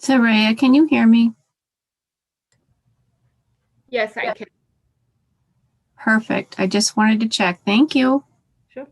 Saraya, can you hear me? Yes, I can. Perfect. I just wanted to check. Thank you. Sure.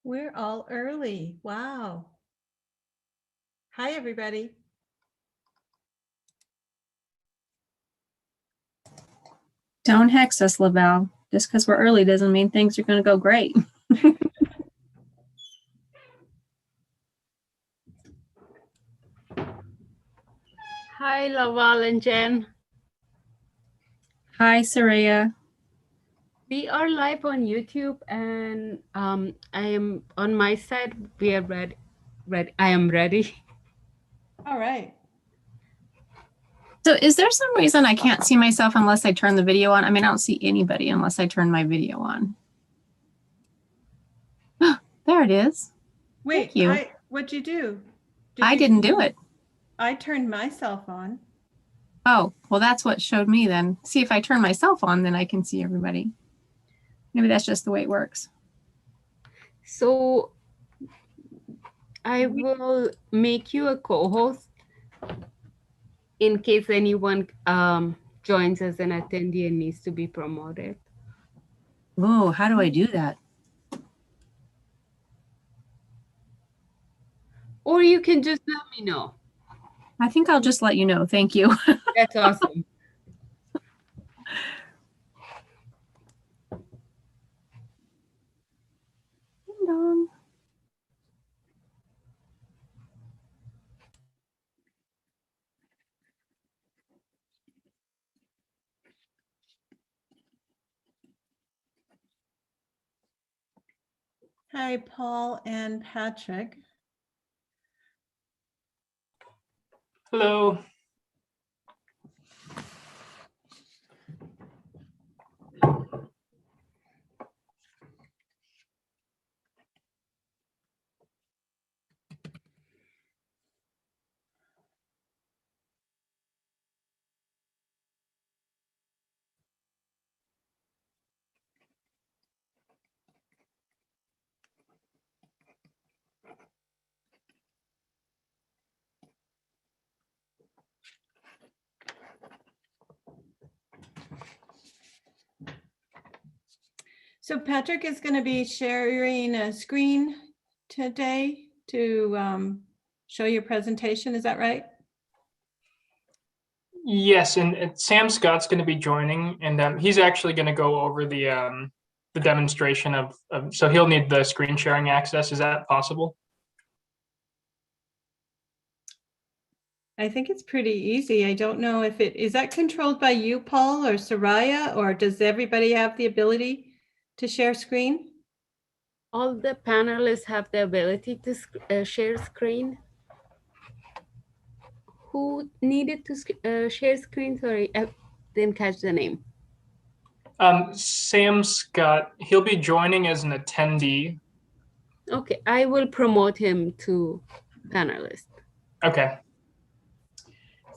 We're all early. Wow. Hi, everybody. Don't hex us, Lavelle. Just because we're early doesn't mean things are going to go great. Hi, Laval and Jen. Hi, Saraya. We are live on YouTube, and I am on my side. We are ready. I am ready. All right. So is there some reason I can't see myself unless I turn the video on? I mean, I don't see anybody unless I turn my video on. There it is. Wait, Thank you. what'd you do? I didn't do it. I turned myself on. Oh, well, that's what showed me then. See, if I turn myself on, then I can see everybody. Maybe that's just the way it works. So I will make you a co-host in case anyone joins as an attendee and needs to be promoted. Oh, how do I do that? Or you can just let me know. I think I'll just let you know. Thank you. That's awesome. Ding dong. Hi, Paul and Patrick. Hello. So Patrick is going to be sharing a screen today to show your presentation. Is that right? Yes, and Sam Scott's going to be joining, and he's actually going to go over the the demonstration so he'll need the screen sharing access. Is that possible? I think it's pretty easy. I don't know if is that controlled by you, Paul, or Soraya, or does everybody have the ability to share screen? All the panelists have the ability to share screen. Who needed to share screen? Sorry, I didn't catch the name. Sam Scott, he'll be joining as an attendee. Okay, I will promote him to panelist. Okay.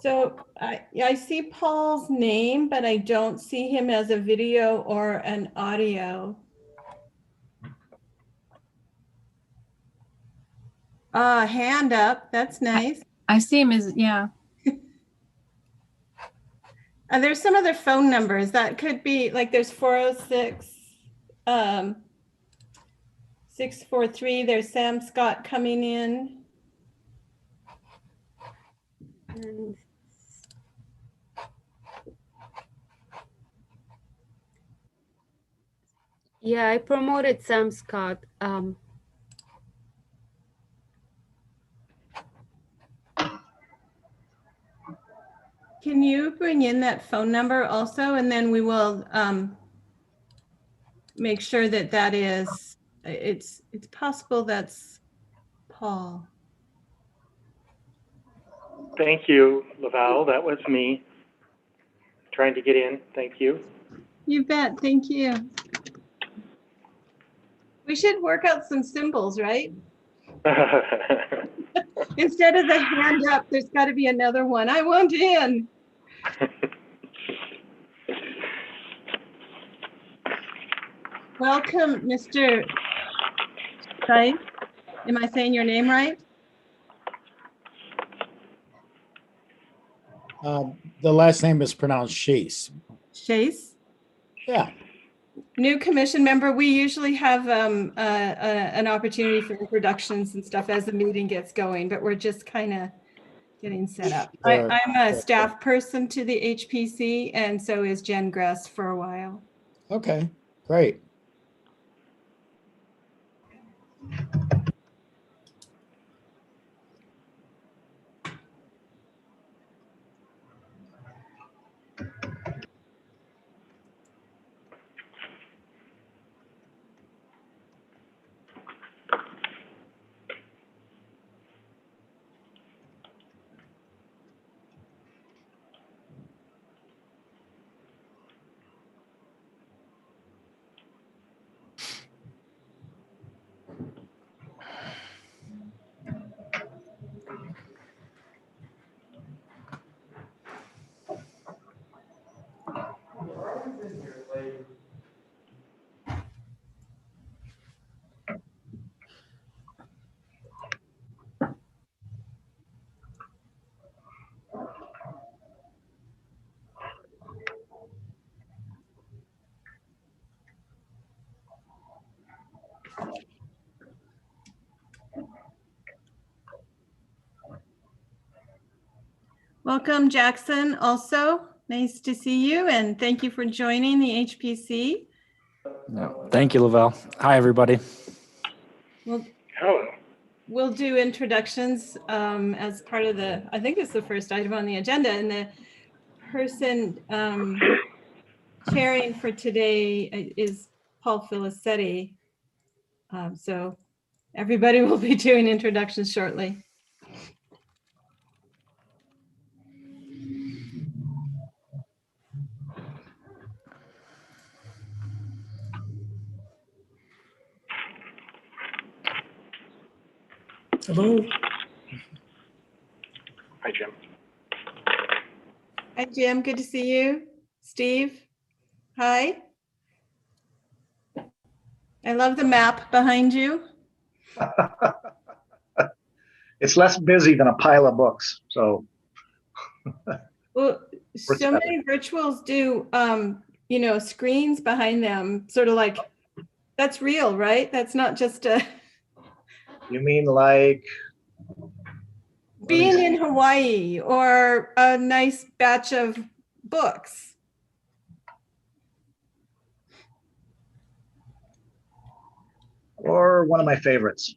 So I see Paul's name, but I don't see him as a video or an audio. Hand up. That's nice. I see him as, yeah. There's some other phone numbers that could be like there's 406 643. There's Sam Scott coming in. And yeah, I promoted Sam Scott. Can you bring in that phone number also, and then we will make sure that is it's possible that's Paul. Thank you, Laval. That was me trying to get in. Thank you. You bet. Thank you. We should work out some symbols, right? Instead of the hand up, there's got to be another one. I want in. Welcome, Mr. Syed. Am I saying your name right? The last name is pronounced Chase. Chase? Yeah. New commission member, we usually have an opportunity for introductions and stuff as the meeting gets going, but we're just kind of getting set up. Sure. I'm a staff person to the HPC, and so is Jen Gress for a while. Okay, great. Welcome, Jackson, also. Nice to see you, and thank you for joining the HPC. No, thank you, Lavelle. Hi, everybody. We'll do introductions as part of I think it's the first item on the agenda, and the person chairing for today is Paul Felicetti. So everybody will be doing introductions shortly. Hello. Hi, Jim. Hi, Jim. Good to see you. Steve. Hi. I love the map behind you. It's less busy than a pile of books. So, Well, so many virtuals do, screens behind them, sort of like, that's real, right? That's not just a... you mean like being in Hawaii or a nice batch of books. or one of my favorites.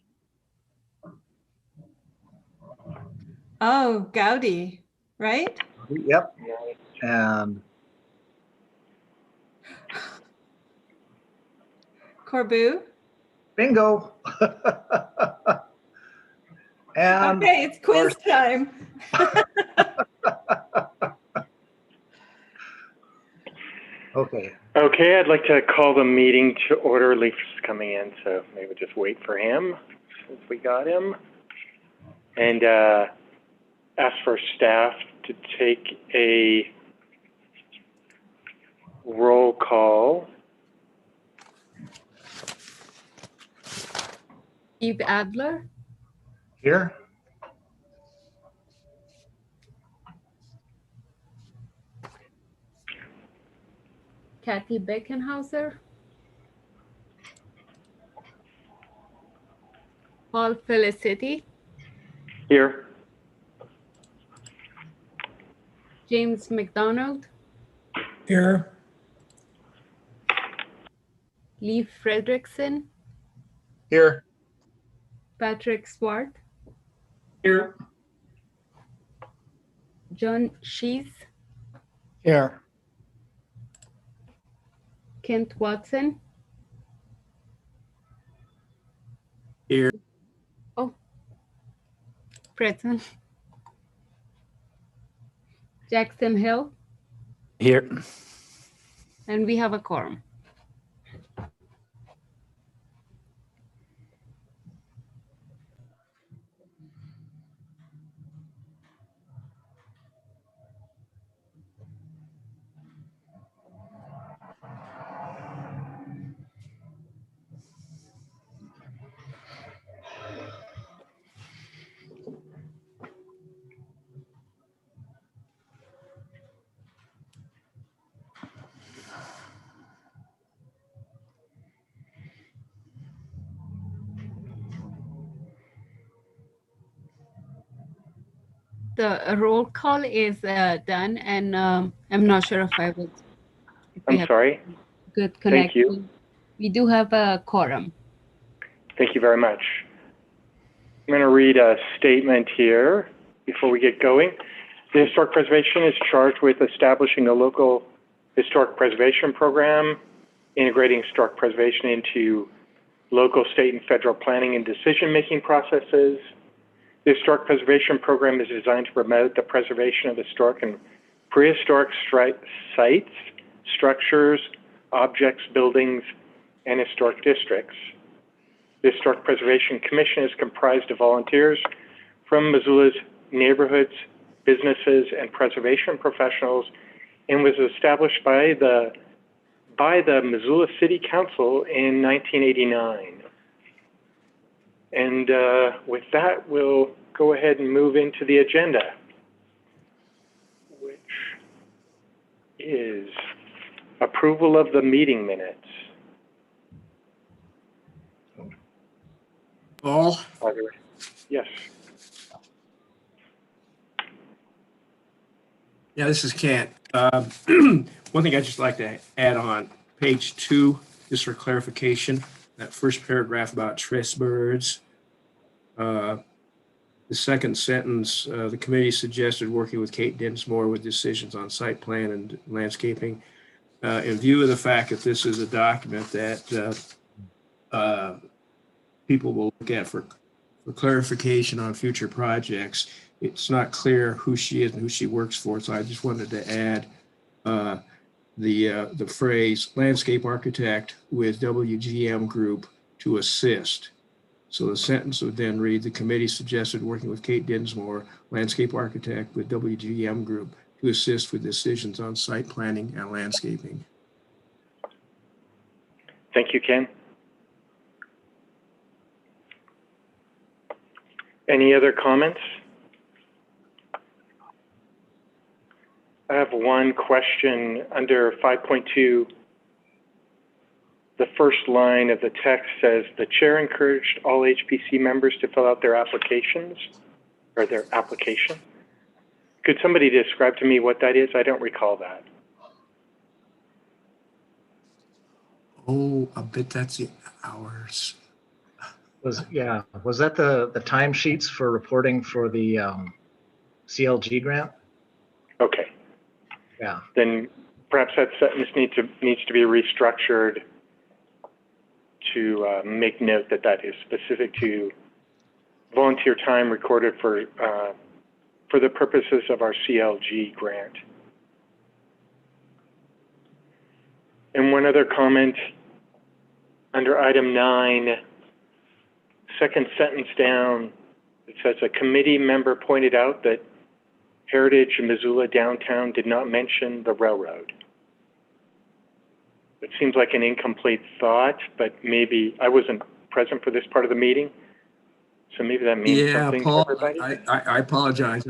Oh, Gaudi, right? Yep. And Corbu. bingo. And Okay, it's quiz time. okay. Okay, I'd like to call the meeting to order. Leaf's coming in, so maybe just wait for him since we got him. And ask for staff to take a roll call. Steve Adler, Here. Kathy Beckenhauser, Paul Felicetti, Here. James Mcdonald, Here. Lee Fredrickson, Here. Patrick Swart, Here. John Shees, Here. Kent Watson. Here. Oh, present. Jackson Hill, Here. and we have a quorum. The roll call is done, and I'm not sure if I would. If we I'm have sorry. Good Thank you. connection. We do have a quorum. Thank you very much. I'm going to read a statement here before we get going. The Historic Preservation is charged with establishing a local historic preservation program, integrating historic preservation into local, state, and federal planning and decision-making processes. The Historic Preservation Program is designed to promote the preservation of historic and prehistoric sites, structures, objects, buildings, and historic districts. The Historic Preservation Commission is comprised of volunteers from Missoula's neighborhoods, businesses, and preservation professionals, and was established by the Missoula City Council in 1989. And with that, we'll go ahead and move into the agenda, which is approval of the meeting minutes. Paul? Yes. Yeah, this is Kent. One thing I'd just like to add on page 2, just for clarification, that first paragraph about tress birds. The second sentence, the committee suggested working with Kate Dinsmore with decisions on site plan and landscaping. In view of the fact that this is a document that people will look at for clarification on future projects, it's not clear who she is and who she works for. So I just wanted to add the phrase landscape architect with WGM Group to assist. So the sentence would then read, the committee suggested working with Kate Dinsmore, landscape architect with WGM Group to assist with decisions on site planning and landscaping. Thank you, Ken. Any other comments? I have one question under 5.2. The first line of the text says, the chair encouraged all HPC members to fill out their applications, or their application. Could somebody describe to me what that is? I don't recall that. Oh, I bet that's the hours. Was that the timesheets for reporting for the CLG grant? Okay. Yeah. Then perhaps that sentence needs to be restructured to make note that that is specific to volunteer time recorded for the purposes of our CLG grant. And one other comment under item 9, second sentence down, it says a committee member pointed out that Heritage in Missoula downtown did not mention the railroad. It seems like an incomplete thought, but maybe I wasn't present for this part of the meeting, so maybe that means something Paul, to everybody. I apologize.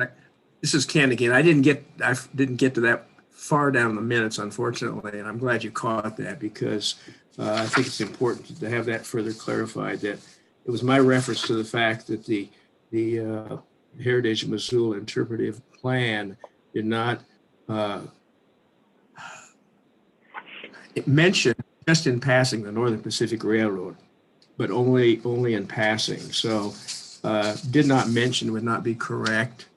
This is Ken again. I didn't get to that far down the minutes, unfortunately, and I'm glad you caught that because I think it's important to have that further clarified. That it was my reference to the fact that the Heritage Missoula Interpretive Plan did not it mentioned just in passing the Northern Pacific Railroad, but only in passing. So did not mention would not be correct.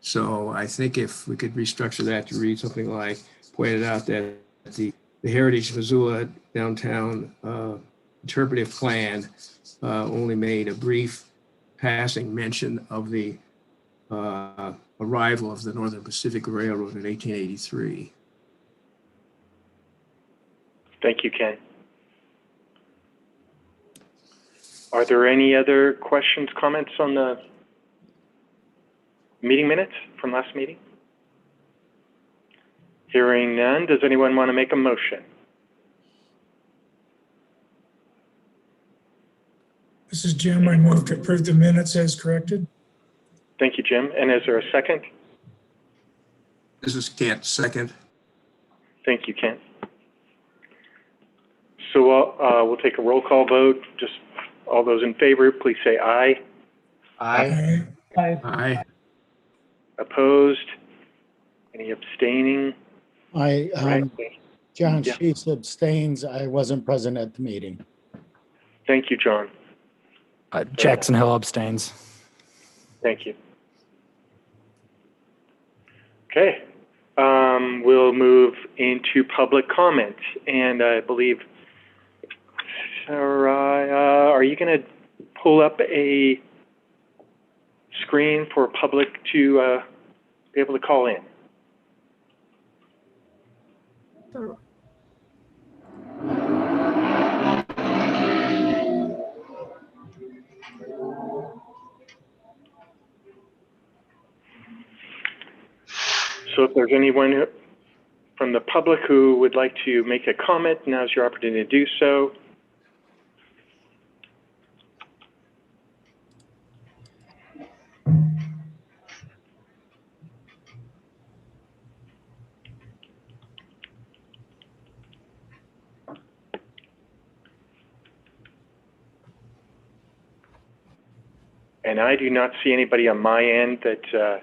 So I think if we could restructure that to read something like pointed out that the Heritage Missoula Downtown Interpretive Plan only made a brief passing mention of the arrival of the Northern Pacific Railroad in 1883. Thank you, Ken. Are there any other questions, comments on the meeting minutes from last meeting? Hearing none, does anyone want to make a motion? This is Jim. I move to approve the minutes as corrected. Thank you, Jim. And is there a second? This is Kent, second. Thank you, Kent. So we'll take a roll call vote. Just all those in favor, please say aye. Aye. Aye. Opposed? Any abstaining? John Yeah. Sheets abstains. I wasn't present at the meeting. Thank you, John. Jackson Hill abstains. Thank you. Okay. We'll move into public comment. And I believe, Sarah, are you going to pull up a screen for public to be able to call in? Sure. So if there's anyone from the public who would like to make a comment, now's your opportunity to do so. And I do not see anybody on my end that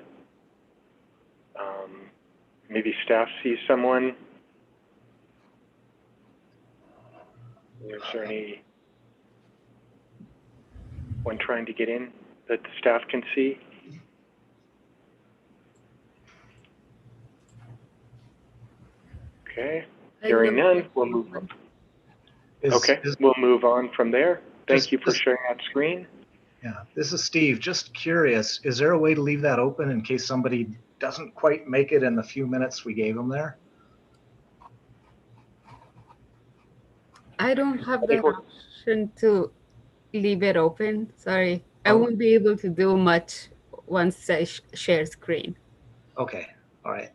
maybe staff sees someone. Is there any one trying to get in that the staff can see? Okay, hearing none, we'll move on. We'll move on from there. Thank you for sharing that screen. Yeah, this is Steve. Just curious, is there a way to leave that open in case somebody doesn't quite make it in the few minutes we gave them there? I don't have the option to leave it open. Sorry. I won't be able to do much once I share screen. Okay, all right.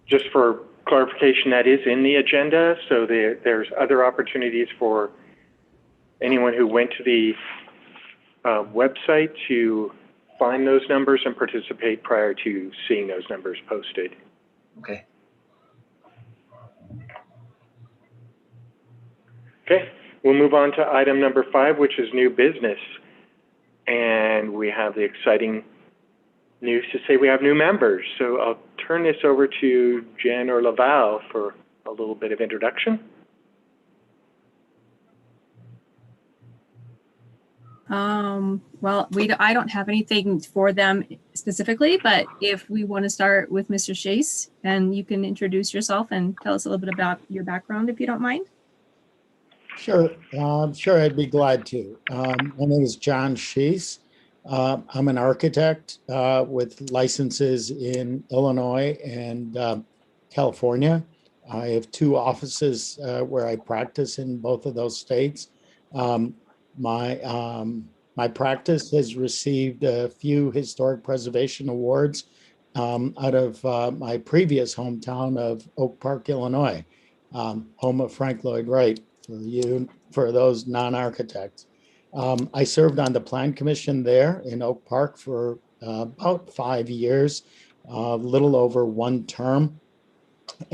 Just for clarification, that is in the agenda, so there's other opportunities for anyone who went to the website to find those numbers and participate prior to seeing those numbers posted. Okay. Okay, we'll move on to item number 5, which is new business. And we have the exciting news to say we have new members. So I'll turn this over to Jen or Laval for a little bit of introduction. Well, I don't have anything for them specifically, but if we want to start with Mr. Chase, and you can introduce yourself and tell us a little bit about your background, if you don't mind. Sure, sure, I'd be glad to. My name is John Sheese. I'm an architect with licenses in Illinois and California. I have 2 offices where I practice in both of those states. My practice has received a few historic preservation awards out of my previous hometown of Oak Park, Illinois, home of Frank Lloyd Wright, for those non-architects. I served on the Plan Commission there in Oak Park for about 5 years, a little over 1 term.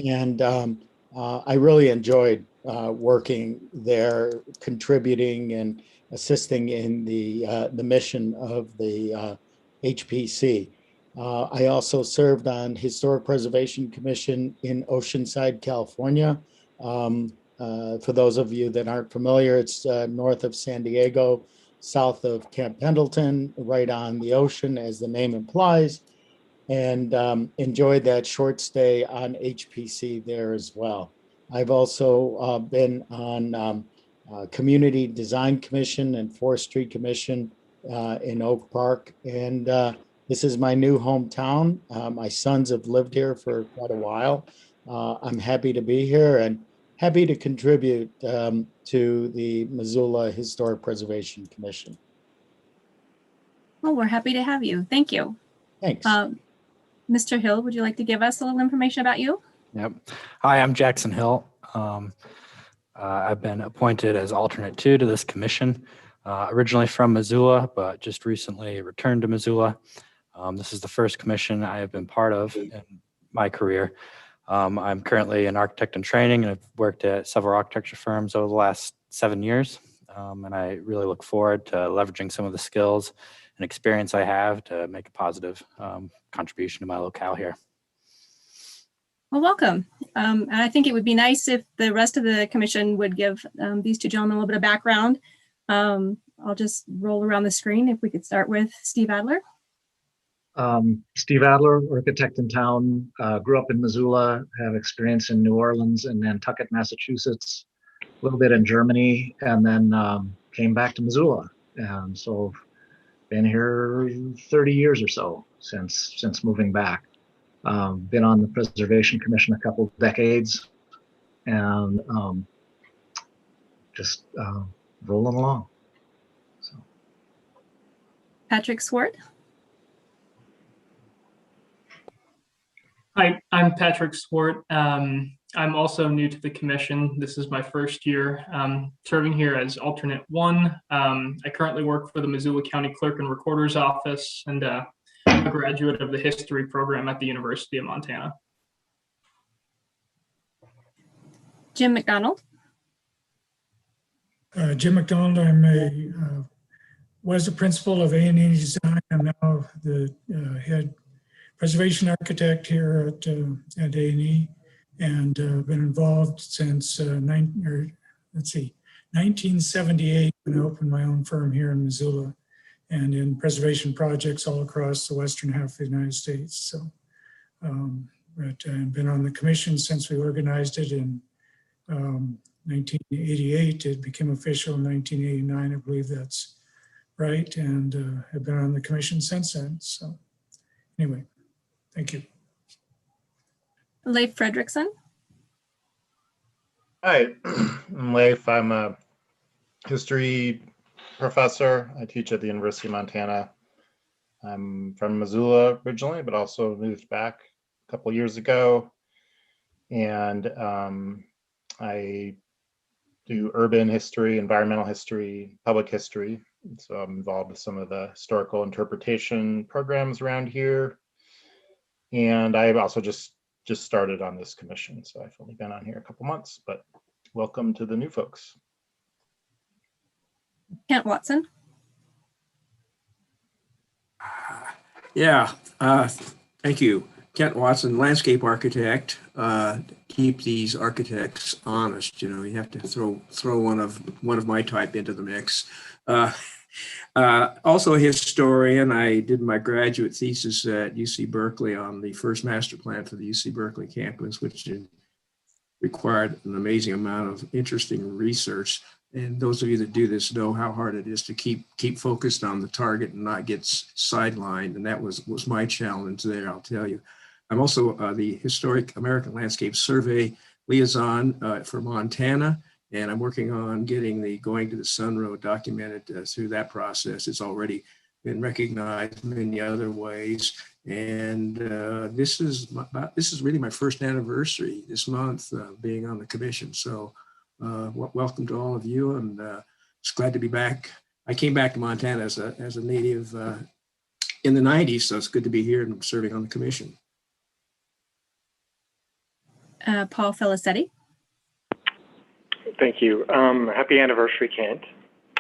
And I really enjoyed working there, contributing and assisting in the mission of the HPC. I also served on Historic Preservation Commission in Oceanside, California. For those of you that aren't familiar, it's north of San Diego, south of Camp Pendleton, right on the ocean, as the name implies, and enjoyed that short stay on HPC there as well. I've also been on Community Design Commission and Forestry Commission in Oak Park, and this is my new hometown. My sons have lived here for quite a while. I'm happy to be here and happy to contribute to the Missoula Historic Preservation Commission. Well, we're happy to have you. Thank you. Thanks. Mr. Hill, would you like to give us a little information about you? Yep. Hi, I'm Jackson Hill. I've been appointed as alternate 2 to this commission, originally from Missoula, but just recently returned to Missoula. This is the first commission I have been part of in my career. I'm currently an architect in training, and I've worked at several architecture firms over the last 7 years. And I really look forward to leveraging some of the skills and experience I have to make a positive contribution to my locale here. Well, welcome. And I think it would be nice if the rest of the commission would give these 2 gentlemen a little bit of background. I'll just roll around the screen. If we could start with Steve Adler. Steve Adler, architect in town, grew up in Missoula, have experience in New Orleans and Nantucket, Massachusetts, a little bit in Germany, and then came back to Missoula. And so been here 30 years or so since moving back. Been on the Preservation Commission a couple decades, and just rolling along. So. Patrick Swart. Hi, I'm Patrick Swart. I'm also new to the commission. This is my first year serving here as alternate 1. I currently work for the Missoula County Clerk and Recorder's Office, and I'm a graduate of the history program at the University of Montana. Jim Mcdonald. Jim McDonald, was the principal of A&E Design. I'm now the head preservation architect here at A&E, and been involved since 1978 when I opened my own firm here in Missoula, and in preservation projects all across the western half of the United States. So, but I've been on the commission since we organized it in 1988. It became official in 1989, I believe that's right, and have been on the commission since then. So anyway, thank you. Leif Fredrickson. Hi, I'm Leif. I'm a history professor. I teach at the University of Montana. I'm from Missoula originally, but also moved back a couple years ago. And I do urban history, environmental history, public history. So I'm involved with some of the historical interpretation programs around here. And I've also just started on this commission, so I've only been on here a couple months, but welcome to the new folks. Kent Watson. Yeah, thank you. Kent Watson, landscape architect. Keep these architects honest. You know, you have to throw one of my type into the mix. Also a historian. I did my graduate thesis at UC Berkeley on the first master plan for the UC Berkeley campus, which required an amazing amount of interesting research. And those of you that do this know how hard it is to keep focused on the target and not get sidelined. And that was my challenge there, I'll tell you. I'm also the Historic American Landscape Survey liaison for Montana. And I'm working on getting the Going to the Sun Road documented through that process. It's already been recognized in many other ways. And this is really my first anniversary this month being on the commission. So welcome to all of you, and it's glad to be back. I came back to Montana as a native in the 90s, so it's good to be here and serving on the commission. Paul Felicetti. Thank you. Happy anniversary, Kent.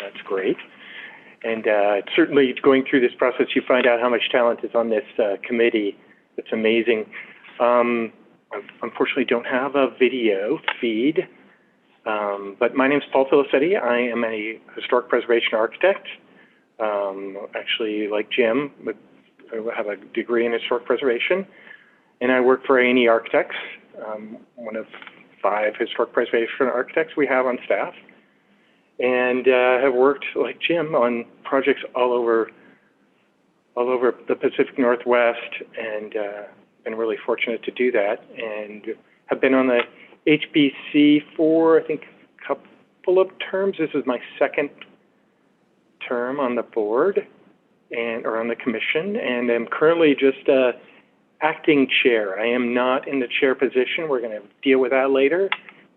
That's great. And certainly going through this process, you find out how much talent is on this committee. It's amazing. I unfortunately don't have a video feed, but my name is Paul Felicetti. I am a historic preservation architect. Actually, like Jim, I have a degree in historic preservation, and I work for A&E Architects, one of 5 historic preservation architects we have on staff, and have worked, like Jim, on projects all over the Pacific Northwest, and been really fortunate to do that, and have been on the HPC for, I think, a couple of terms. This is my 2nd term on the board or on the commission, and I'm currently just acting chair. I am not in the chair position. We're going to deal with that later.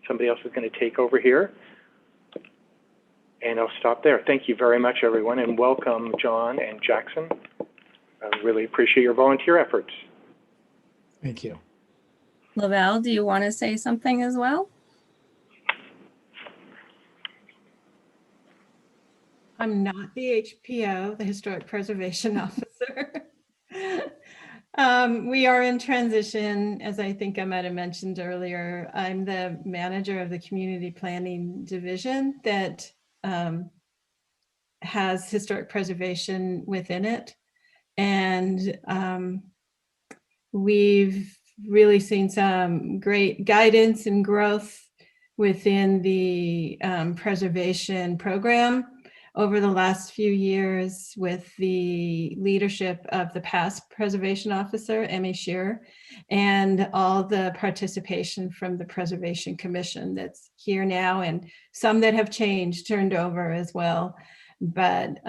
Somebody else is going to take over here. And I'll stop there. Thank you very much, everyone, and welcome, John and Jackson. I really appreciate your volunteer efforts. Thank you. Lavelle, do you want to say something as well? I'm not the HPO, the Historic Preservation Officer. We are in transition, as I think I might have mentioned earlier. I'm the manager of the Community Planning Division that has historic preservation within it. And we've really seen some great guidance and growth within the preservation program over the last few years with the leadership of the past preservation officer, Emmy Shearer, and all the participation from the Preservation Commission that's here now, and some that have changed, turned over as well. But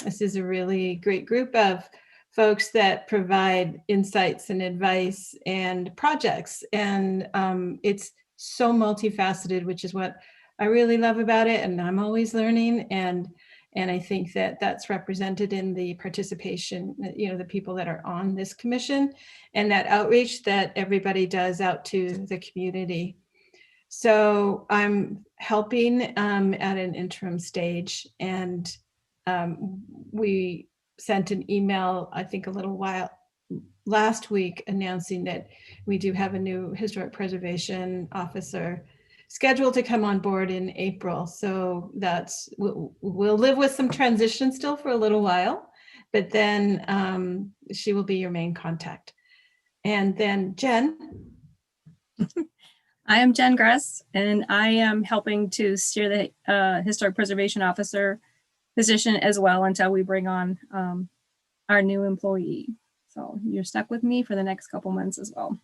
this is a really great group of folks that provide insights and advice and projects. And it's so multifaceted, which is what I really love about it. And I'm always learning. And I think that that's represented in the participation, you know, the people that are on this commission and that outreach that everybody does out to the community. So I'm helping at an interim stage, and we sent an email, I think a little while last week, announcing that we do have a new historic preservation officer scheduled to come on board in April. So that's, we'll live with some transition still for a little while, but then she will be your main contact. And then Jen. I am Jen Gress, and I am helping to steer the Historic Preservation Officer position as well until we bring on our new employee. So you're stuck with me for the next couple months as well.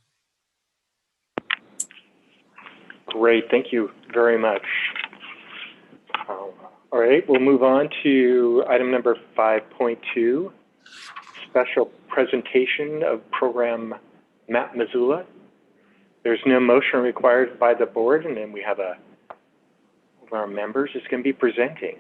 Great, thank you very much. All right, we'll move on to item number 5.2, special presentation of program Map Missoula. There's no motion required by the board, and then we have one of our members is going to be presenting.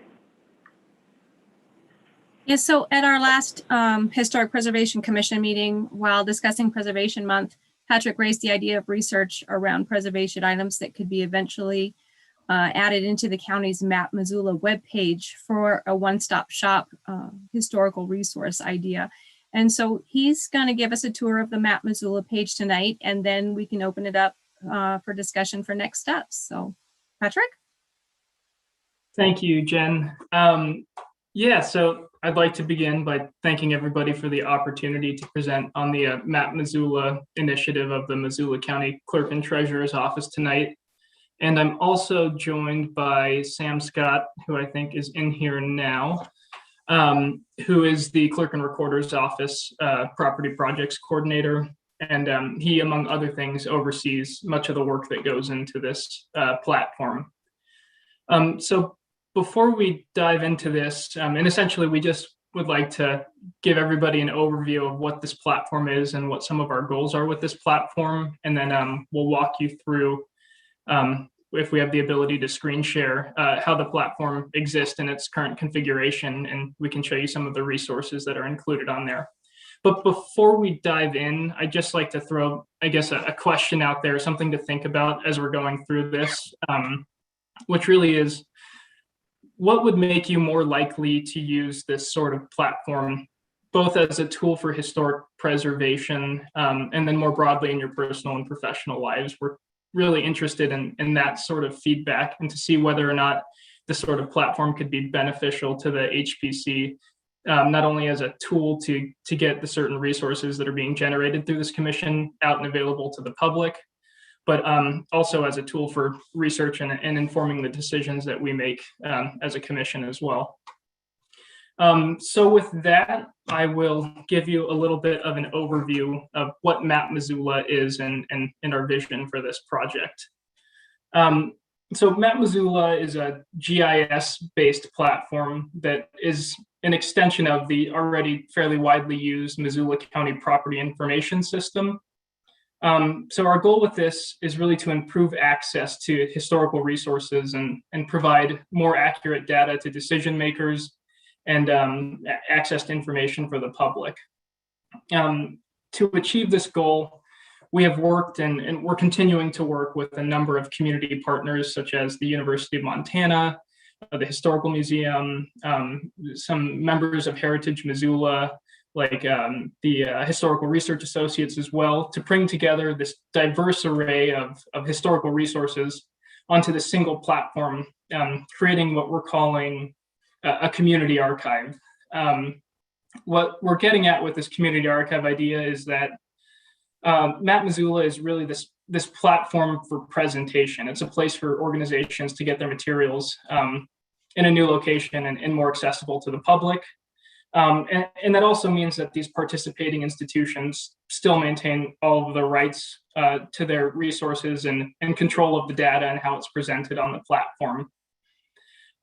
Yes, so at our last Historic Preservation Commission meeting, while discussing Preservation Month, Patrick raised the idea of research around preservation items that could be eventually added into the county's Map Missoula webpage for a one-stop shop historical resource idea. And so he's going to give us a tour of the Map Missoula page tonight, and then we can open it up for discussion for next steps. So, Patrick? Thank you, Jen. Yeah, so I'd like to begin by thanking everybody for the opportunity to present on the Map Missoula initiative of the Missoula County Clerk and Treasurer's Office tonight. And I'm also joined by Sam Scott, who I think is in here now, who is the Clerk and Recorder's Office Property Projects Coordinator. And he, among other things, oversees much of the work that goes into this platform. So before we dive into this, and essentially we just would like to give everybody an overview of what this platform is and what some of our goals are with this platform. And then we'll walk you through, if we have the ability to screen share, how the platform exists in its current configuration, and we can show you some of the resources that are included on there. But before we dive in, I'd just like to throw, I guess, a question out there, something to think about as we're going through this, which really is, what would make you more likely to use this sort of platform, both as a tool for historic preservation, and then more broadly in your personal and professional lives? We're really interested in that sort of feedback, and to see whether or not this sort of platform could be beneficial to the HPC, not only as a tool to get the certain resources that are being generated through this commission out and available to the public, but also as a tool for research and informing the decisions that we make as a commission as well. So with that, I will give you a little bit of an overview of what Map Missoula is and our vision for this project. So Map Missoula is a GIS-based platform that is an extension of the already fairly widely used Missoula County Property Information System. So our goal with this is really to improve access to historical resources and provide more accurate data to decision makers and access to information for the public. To achieve this goal, we have worked and we're continuing to work with a number of community partners, such as the University of Montana, the Historical Museum, some members of Heritage Missoula, like the Historical Research Associates as well, to bring together this diverse array of historical resources onto the single platform, creating what we're calling a community archive. What we're getting at with this community archive idea is that Map Missoula is really this platform for presentation. It's a place for organizations to get their materials in a new location and more accessible to the public. And that also means that these participating institutions still maintain all of the rights to their resources and control of the data and how it's presented on the platform.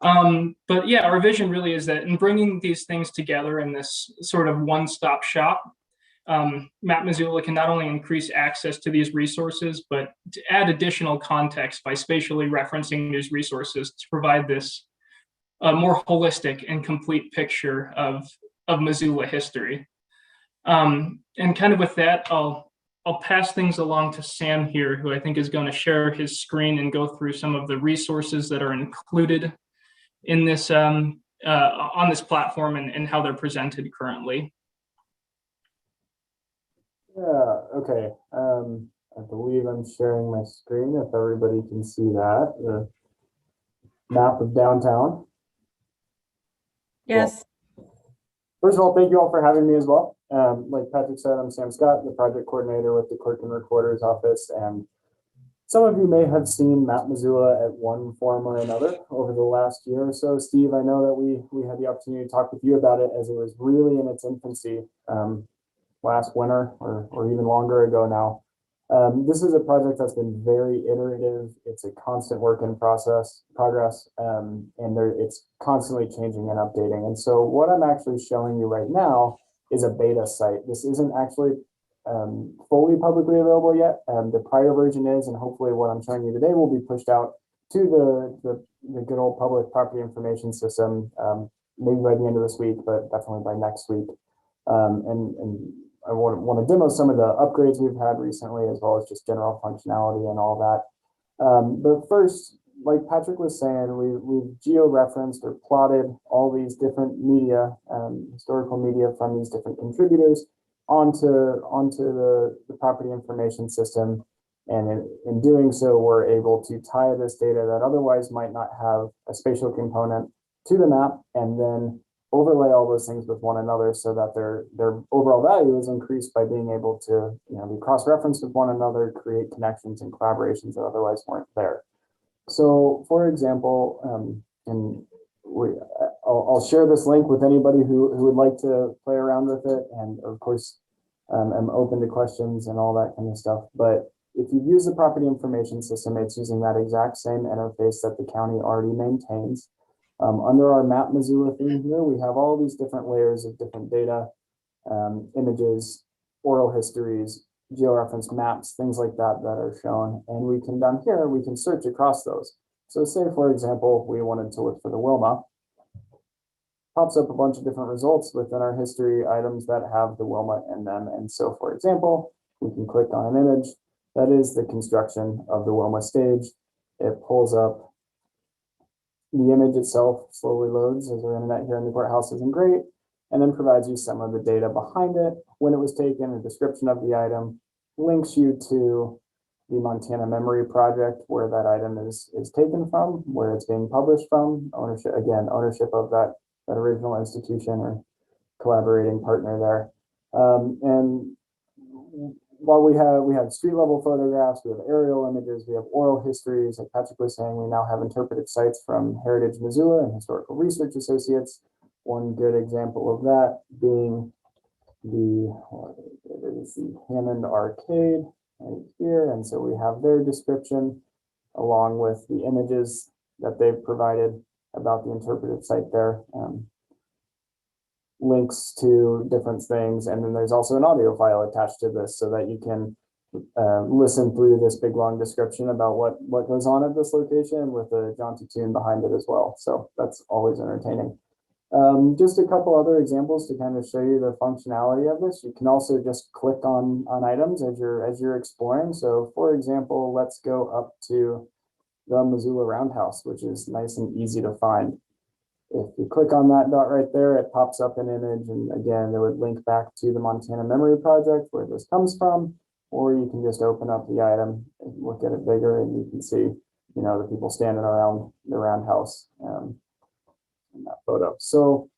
But yeah, our vision really is that in bringing these things together in this sort of one-stop shop, Map Missoula can not only increase access to these resources, but to add additional context by spatially referencing these resources to provide this more holistic and complete picture of Missoula history. And kind of with that, I'll pass things along to Sam here, who I think is going to share his screen and go through some of the resources that are included in this on this platform and how they're presented currently. Yeah, okay. I believe I'm sharing my screen, if everybody can see that, the map of downtown. Yes. Well, first of all, thank you all for having me as well. Like Patrick said, I'm Sam Scott, the project coordinator with the Clerk and Recorder's Office, and some of you may have seen Map Missoula at one form or another over the last year or so. Steve, I know that we had the opportunity to talk with you about it as it was really in its infancy last winter or even longer ago now. This is a project that's been very iterative. It's a constant work in progress, and it's constantly changing and updating. And so what I'm actually showing you right now is a beta site. This isn't actually fully publicly available yet. The prior version is, and hopefully what I'm showing you today will be pushed out to the good old public property information system, maybe by the end of this week, but definitely by next week. And I want to demo some of the upgrades we've had recently, as well as just general functionality and all that. But first, like Patrick was saying, we've geo-referenced or plotted all these different media, historical media from these different contributors onto the property information system. And in doing so, we're able to tie this data that otherwise might not have a spatial component to the map, and then overlay all those things with one another so that their overall value is increased by being able to, be cross-referenced with one another, create connections and collaborations that otherwise weren't there. So, for example, I'll share this link with anybody who would like to play around with it, and of course, I'm open to questions and all that kind of stuff. But if you use the property information system, it's using that exact same interface that the county already maintains. Under our Map Missoula theme here, we have all these different layers of different data, images, oral histories, georeferenced maps, things like that that are shown. And we can, down here, we can search across those. So say, for example, we wanted to look for the Wilma. Pops up a bunch of different results within our history items that have the Wilma in them. And so, for example, we can click on an image that is the construction of the Wilma stage. It pulls up the image itself, slowly loads as our internet here in the courthouse isn't great, and then provides you some of the data behind it, when it was taken, a description of the item, links you to the Montana Memory Project where that item is taken from, where it's being published from, ownership, again, ownership of that original institution or collaborating partner there. And while we have street level photographs, we have aerial images, we have oral histories, like Patrick was saying, we now have interpretive sites from Heritage Missoula and Historical Research Associates. One good example of that being the Hammond Arcade right here. And so we have their description along with the images that they've provided about the interpretive site there. Links to different things, and then there's also an audio file attached to this so that you can listen through this big long description about what goes on at this location with a jaunty tune behind it as well. So that's always entertaining. Just a couple other examples to kind of show you the functionality of this. You can also just click on items as you're exploring. So for example, let's go up to the Missoula Roundhouse, which is nice and easy to find. If you click on that dot right there, it pops up an image, and again, it would link back to the Montana Memory Project where this comes from, or you can just open up the item and look at it bigger, and you can see, the people standing around the roundhouse in that photo. So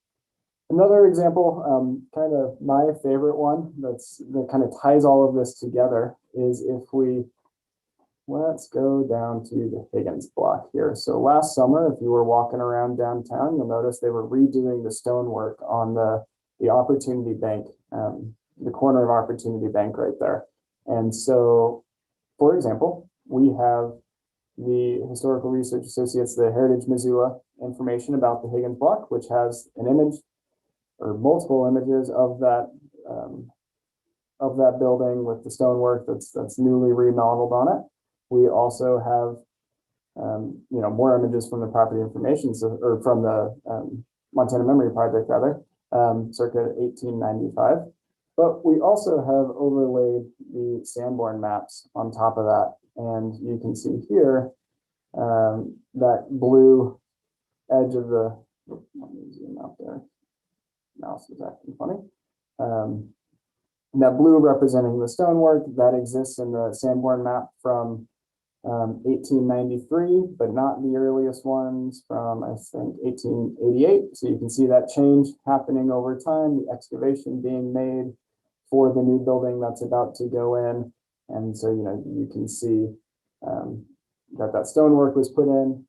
another example, kind of my favorite one that kind of ties all of this together is if let's go down to the Higgins Block here. So last summer, if you were walking around downtown, you'll notice they were redoing the stonework on the Opportunity Bank, the corner of Opportunity Bank right there. And so, for example, we have the Historical Research Associates, the Heritage Missoula information about the Higgins Block, which has an image or multiple images of that building with the stonework that's newly remodeled on it. We also have, more images from the property information, or from the Montana Memory Project, rather, circa 1895. But we also have overlaid the Sanborn maps on top of that. And you can see here that blue edge of the, let me zoom out there. Mouse is acting funny. That blue representing the stonework that exists in the Sanborn map from 1893, but not the earliest ones from, I think, 1888. So you can see that change happening over time, the excavation being made for the new building that's about to go in. And so, you can see that stonework was put in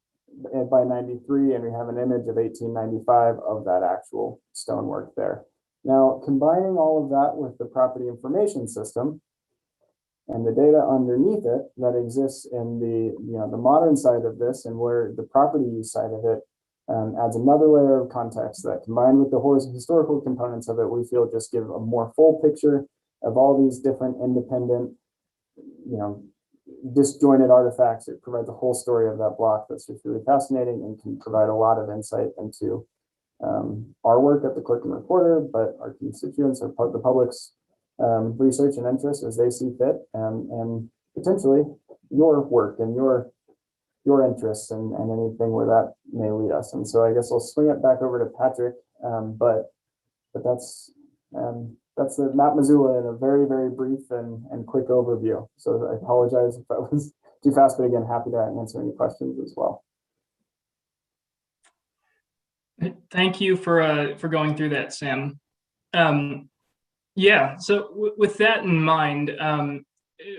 by 93, and we have an image of 1895 of that actual stonework there. Now, combining all of that with the property information system and the data underneath it that exists in the modern side of this, and where the property use side of it adds another layer of context that, combined with the historical components of it, we feel just give a more full picture of all these different independent, disjointed artifacts. It provides a whole story of that block that's just really fascinating and can provide a lot of insight into our work at the Clerk and Recorder, but our constituents, or the public's research and interest as they see fit, and potentially your work and your interests and anything where that may lead us. And so I guess I'll swing it back over to Patrick, but that's the Map Missoula in a very, very brief and quick overview. So I apologize if that was too fast, but again, happy to answer any questions as well. Thank you for going through that, Sam. Yeah, so with that in mind,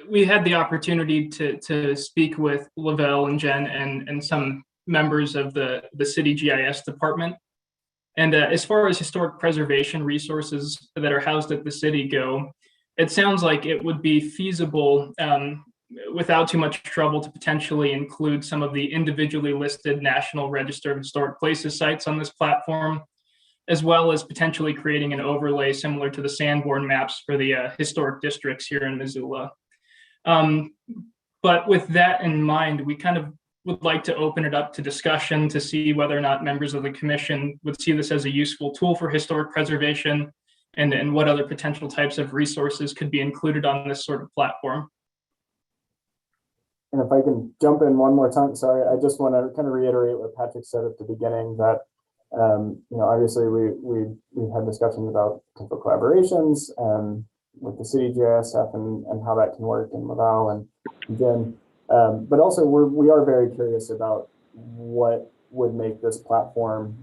we had the opportunity to speak with Lavelle and Jen and some members of the city GIS department. And as far as historic preservation resources that are housed at the city go, it sounds like it would be feasible without too much trouble to potentially include some of the individually listed National Register of Historic Places sites on this platform, as well as potentially creating an overlay similar to the Sanborn maps for the historic districts here in Missoula. But with that in mind, we kind of would like to open it up to discussion to see whether or not members of the commission would see this as a useful tool for historic preservation and what other potential types of resources could be included on this sort of platform. And if I can jump in one more time, sorry, I just want to kind of reiterate what Patrick said at the beginning that, obviously we had discussions about potential collaborations with the city GISF and how that can work in Laval and Jen. But also we are very curious about what would make this platform,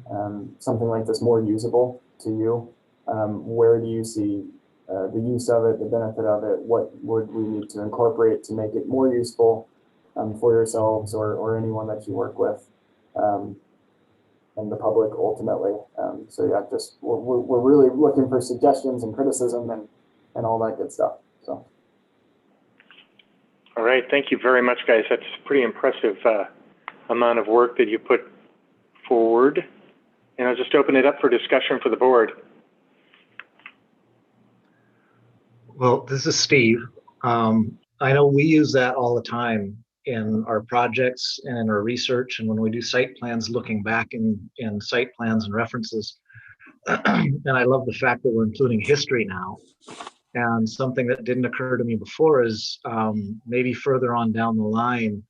something like this, more usable to you. Where do you see the use of it, the benefit of it? What would we need to incorporate to make it more useful for yourselves or anyone that you work with and the public ultimately? So yeah, just we're really looking for suggestions and criticism and all that good stuff. So. All right, thank you very much, guys. That's a pretty impressive amount of work that you put forward. And I'll just open it up for discussion for the board. Well, this is Steve. I know we use that all the time in our projects and in our research, and when we do site plans, looking back in site plans and references. And I love the fact that we're including history now. And something that didn't occur to me before is maybe further on down the line,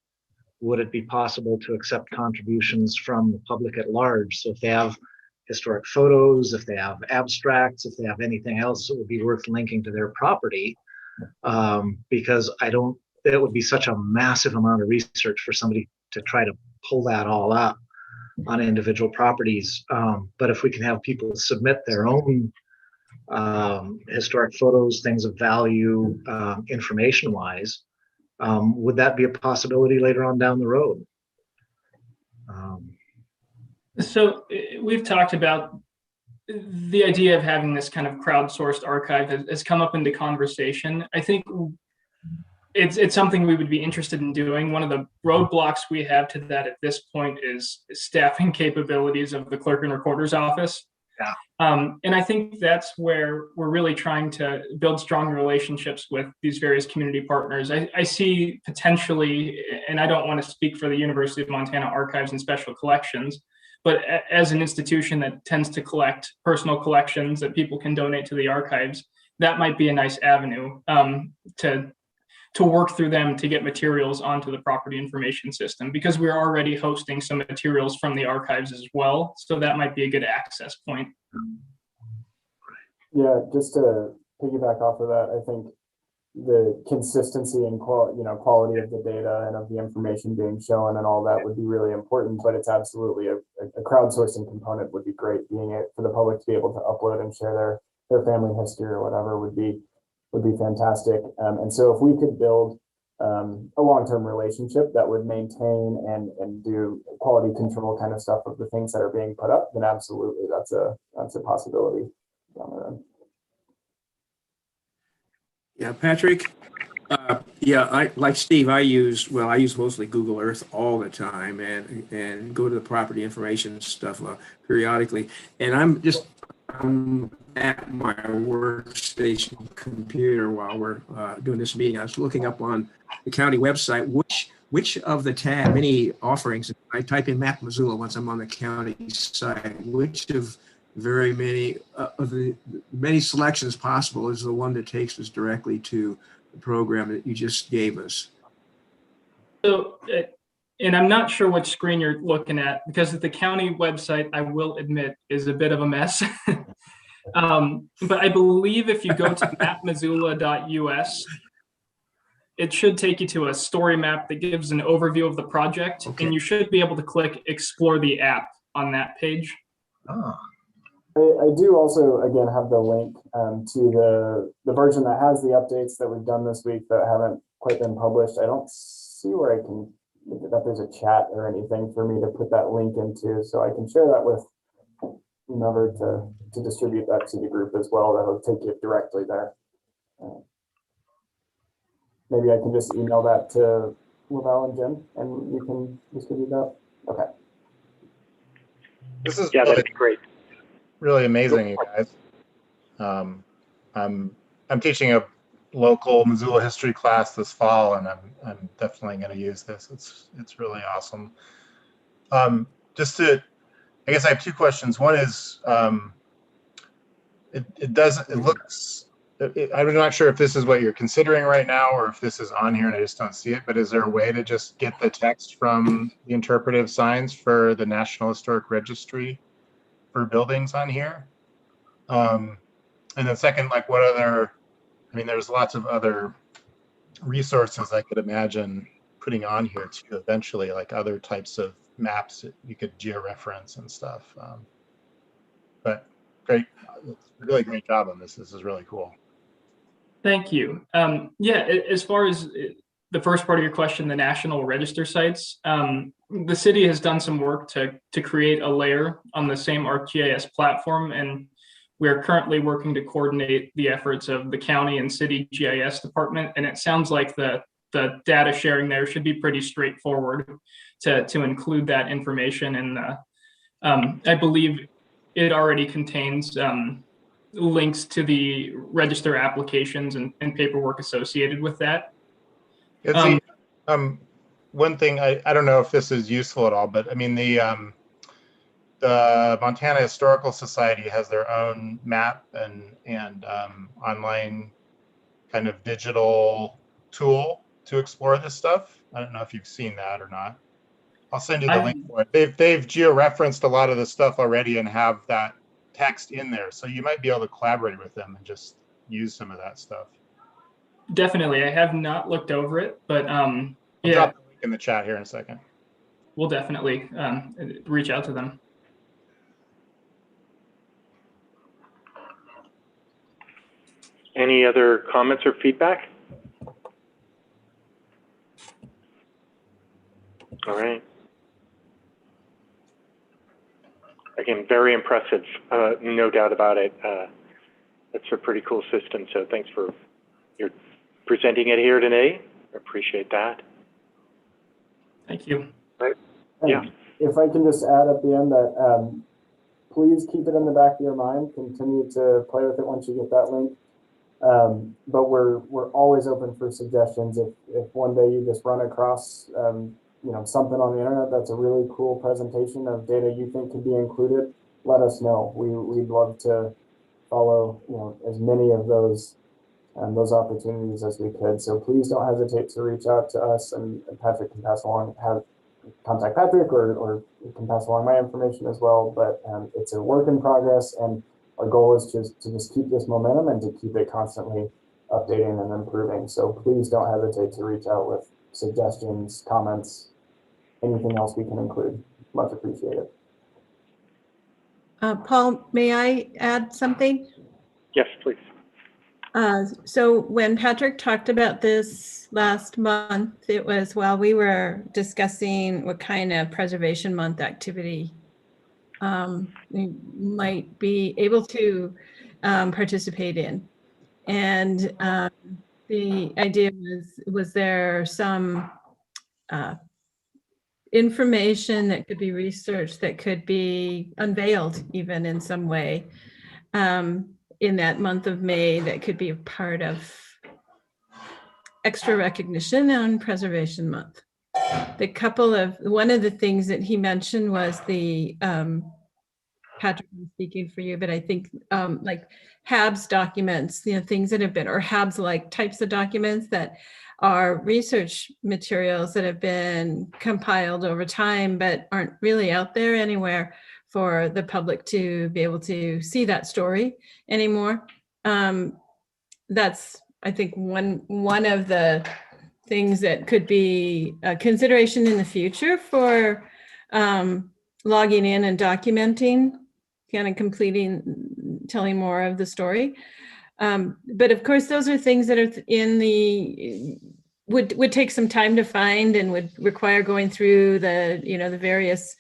would it be possible to accept contributions from the public at large? So if they have historic photos, if they have abstracts, if they have anything else that would be worth linking to their property, because it would be such a massive amount of research for somebody to try to pull that all up on individual properties. But if we can have people submit their own historic photos, things of value, information-wise, would that be a possibility later on down the road? So we've talked about the idea of having this kind of crowdsourced archive has come up into conversation. I think it's something we would be interested in doing. One of the roadblocks we have to that at this point is staffing capabilities of the clerk and recorder's office. Yeah. And I think that's where we're really trying to build strong relationships with these various community partners. I see potentially, and I don't want to speak for the University of Montana Archives and Special Collections, but as an institution that tends to collect personal collections that people can donate to the archives, that might be a nice avenue to work through them to get materials onto the property information system, because we're already hosting some materials from the archives as well. So that might be a good access point. Yeah, just to piggyback off of that, I think the consistency and quality of the data and of the information being shown and all that would be really important, but it's absolutely a crowdsourcing component would be great. Being it for the public to be able to upload and share their family history or whatever would be fantastic. And so if we could build a long-term relationship that would maintain and do quality control kind of stuff of the things that are being put up, then absolutely that's a possibility down the road. Yeah, Patrick. I like Steve. I use mostly Google Earth all the time and go to the property information stuff periodically. And I'm at my workstation computer while we're doing this meeting. I was looking up on the county website which of the many offerings. I type in Map Missoula once I'm on the county site. Which of very many of the many selections possible is the one that takes us directly to the program that you just gave us? So, and I'm not sure which screen you're looking at, because the county website, I will admit, is a bit of a mess. But I believe if you go to mapmissoula.us, it should take you to a story map that gives an overview of the project, okay. And you should be able to click Explore the App on that page. Oh, I do also, again, have the link to the version that has the updates that we've done this week that haven't quite been published. I don't see where I can, that there's a chat or anything for me to put that link into, so I can share that with whomever to distribute that to the group as well. That'll take you directly there. Maybe I can just email that to Lavelle and Jim, and you can distribute that. Okay. This is Yeah, really, that'd be great. really amazing, you guys. I'm teaching a local Missoula history class this fall, and I'm definitely going to use this. It's really awesome. I guess I have two questions. One is, I'm not sure if this is what you're considering right now or if this is on here and I just don't see it, but is there a way to just get the text from the interpretive signs for the National Historic Registry for buildings on here? And then second, like what other, there's lots of other resources I could imagine putting on here too eventually, like other types of maps that you could georeference and stuff. But great, really great job on this. This is really cool. Thank you. Yeah, as far as the first part of your question, the National Register sites, the city has done some work to create a layer on the same ArcGIS platform, and we are currently working to coordinate the efforts of the county and city GIS department. And it sounds like the data sharing there should be pretty straightforward to include that information. And I believe it already contains links to the register applications and paperwork associated with that. One thing, I don't know if this is useful at all, but the Montana Historical Society has their own map and online kind of digital tool to explore this stuff. I don't know if you've seen that or not. I'll send you the link for it. They've georeferenced a lot of the stuff already and have that text in there, so you might be able to collaborate with them and just use some of that stuff. Definitely. I have not looked over it, but I'll yeah, drop the link in the chat here in a second. We'll definitely reach out to them. Any other comments or feedback? All right. Again, very impressive, no doubt about it. That's a pretty cool system, so thanks for your presenting it here today. I appreciate that. Thank you. Right. And yeah. If I can just add at the end that please keep it in the back of your mind, continue to play with it once you get that link. But we're always open for suggestions. If one day you just run across something on the internet that's a really cool presentation of data you think could be included, let us know. We'd love to follow as many of those opportunities as we could. So please don't hesitate to reach out to us, and Patrick can pass along, contact Patrick, or you can pass along my information as well. But it's a work in progress, and our goal is to just keep this momentum and to keep it constantly updating and improving. So please don't hesitate to reach out with suggestions, comments, anything else we can include. Much appreciated. Paul, may I add something? Yes, please. So when Patrick talked about this last month, it was while we were discussing what kind of Preservation Month activity we might be able to participate in. And the idea was there some information that could be researched, that could be unveiled even in some way in that month of May, that could be a part of extra recognition on Preservation Month. One of the things that he mentioned was the, Patrick, I'm speaking for you, but I think like HABS documents, things that have been, or HABS-like types of documents that are research materials that have been compiled over time, but aren't really out there anywhere for the public to be able to see that story anymore. That's, I think, one of the things that could be a consideration in the future for logging in and documenting kind of telling more of the story. But of course, those are things that are in the, would take some time to find and would require going through the, the various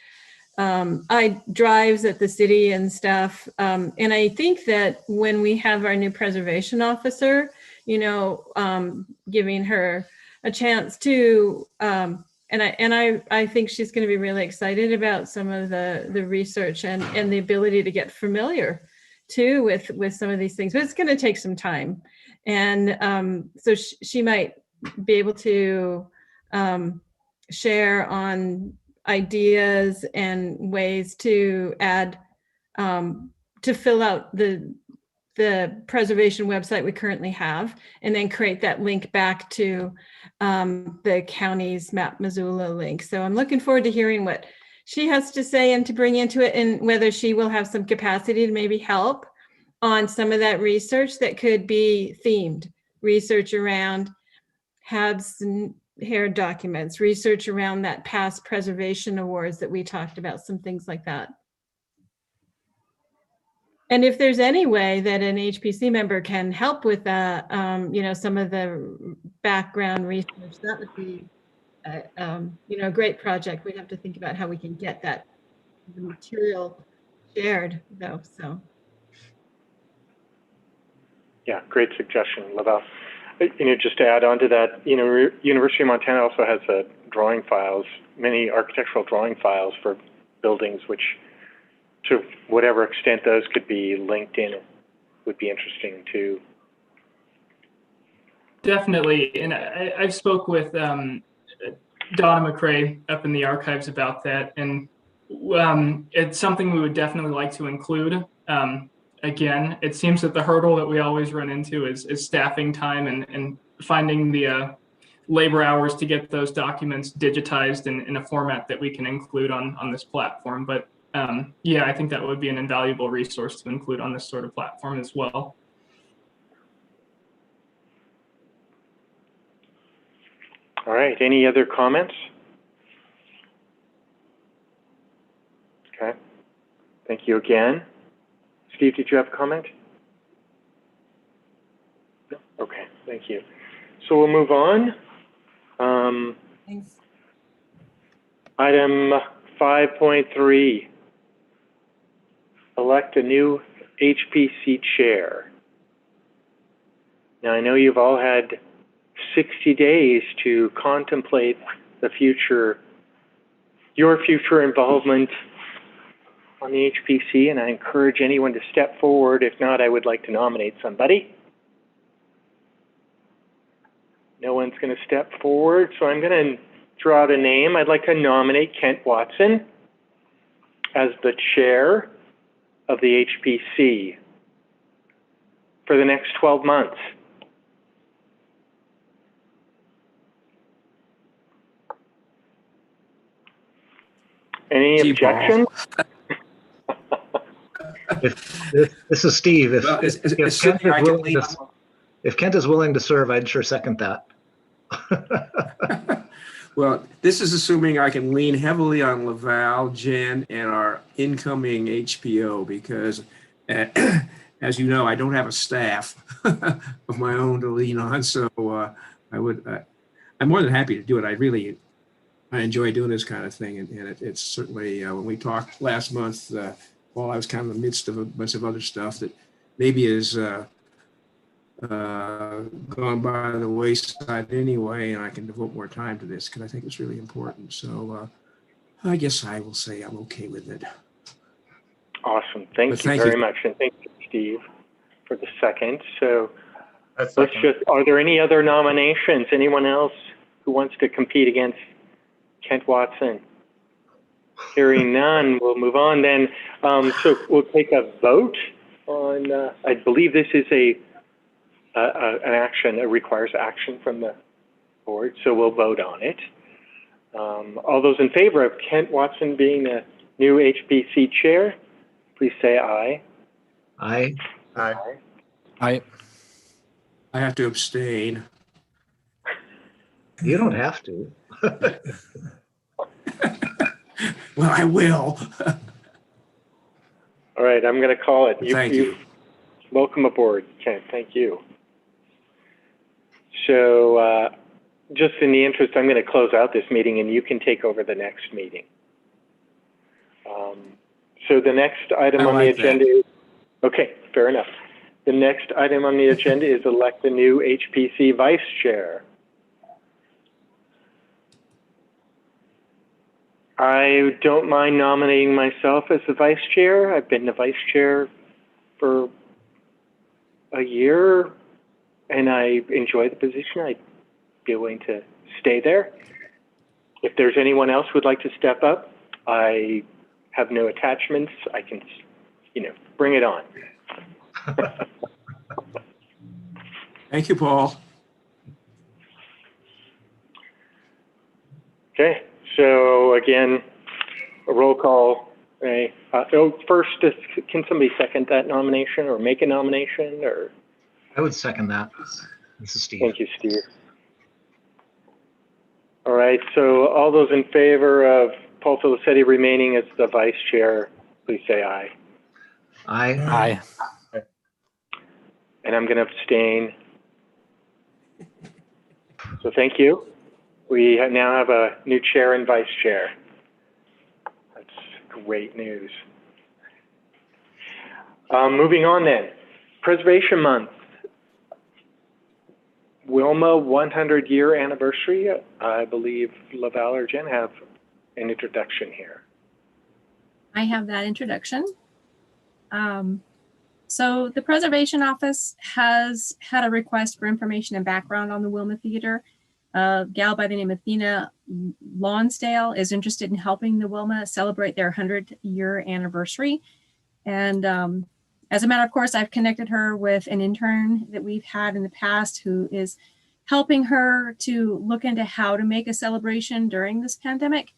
drives at the city and stuff. And I think that when we have our new preservation officer, giving her a chance to, and I think she's going to be really excited about some of the research and the ability to get familiar too with some of these things, but it's going to take some time. And so she might be able to share on ideas and ways to add, to fill out the preservation website we currently have, and then create that link back to the county's Map Missoula link. So I'm looking forward to hearing what she has to say and to bring into it, and whether she will have some capacity to maybe help on some of that research that could be themed, research around HABs and hair documents, research around that past preservation awards that we talked about, some things like that. And if there's any way that an HPC member can help with that, some of the background research, that would be, a great project. We'd have to think about how we can get that the material shared, though. So. Yeah, great suggestion, Lavelle. Just to add on to that, University of Montana also has drawing files, many architectural drawing files for buildings, which, to whatever extent those could be linked in, would be interesting too. Definitely, and I've spoke with Donna McRae up in the archives about that, and it's something we would definitely like to include. Again, it seems that the hurdle that we always run into is staffing time and finding the labor hours to get those documents digitized in a format that we can include on this platform. But yeah, I think that would be an invaluable resource to include on this sort of platform as well. All right, any other comments? Okay, thank you again. Steve, did you have a comment? No? Okay, thank you. So we'll move on. Thanks. Item 5.3, elect a new HPC chair. Now, I know you've all had 60 days to contemplate the future, your future involvement on the HPC, and I encourage anyone to step forward. If not, I would like to nominate somebody. No one's going to step forward, so I'm going to throw out a name. I'd like to nominate Kent Watson as the chair of the HPC for the next 12 months. Any objections? This is Steve. If, Well, if Kent is willing to serve, I'd sure second that. Well, this is assuming I can lean heavily on Laval, Jen, and our incoming HPO, because as you know, I don't have a staff of my own to lean on. So I'm more than happy to do it. I enjoy doing this kind of thing. And it's certainly, when we talked last month, while I was kind of in the midst of a bunch of other stuff that maybe is gone by the wayside anyway, and I can devote more time to this because I think it's really important. So I guess I will say I'm okay with it. Awesome. Thank you very much. And thank you, Steve, for the second. So are there any other nominations? Anyone else who wants to compete against Kent Watson? Hearing none, we'll move on then. So we'll take a vote on, I believe this is an action, it requires action from the board, so we'll vote on it. All those in favor of Kent Watson being the new HPC chair, please say aye. Aye. Aye. Aye. I have to abstain. You don't have to. Well, I will. All right, I'm going to call it. Thank you. Welcome aboard, Kent. Thank you. So just in the interest, I'm going to close out this meeting and you can take over the next meeting. So the next item on the agenda is, okay, fair enough. The next item on the agenda is elect a new HPC vice chair. I don't mind nominating myself as the vice chair. I've been the vice chair for a year and I enjoy the position. I'd be willing to stay there. If there's anyone else who would like to step up, I have no attachments. I can, bring it on. Thank you, Paul. Okay, so again, a roll call. First, can somebody second that nomination or make a nomination? Or I would second that. This is Steve. Thank you, Steve. All right, so all those in favor of Paul Felicetti remaining as the vice chair, please say aye. Aye. Aye. And I'm going to abstain. So thank you. We now have a new chair and vice chair. That's great news. Moving on then, Preservation Month. Wilma 100-year anniversary. I believe Laval or Jen have an introduction here. I have that introduction. So the Preservation Office has had a request for information and background on the Wilma Theater. A gal by the name of Athena Lonsdale is interested in helping the Wilma celebrate their 100-year anniversary. And as a matter of course, I've connected her with an intern that we've had in the past who is helping her to look into how to make a celebration during this pandemic.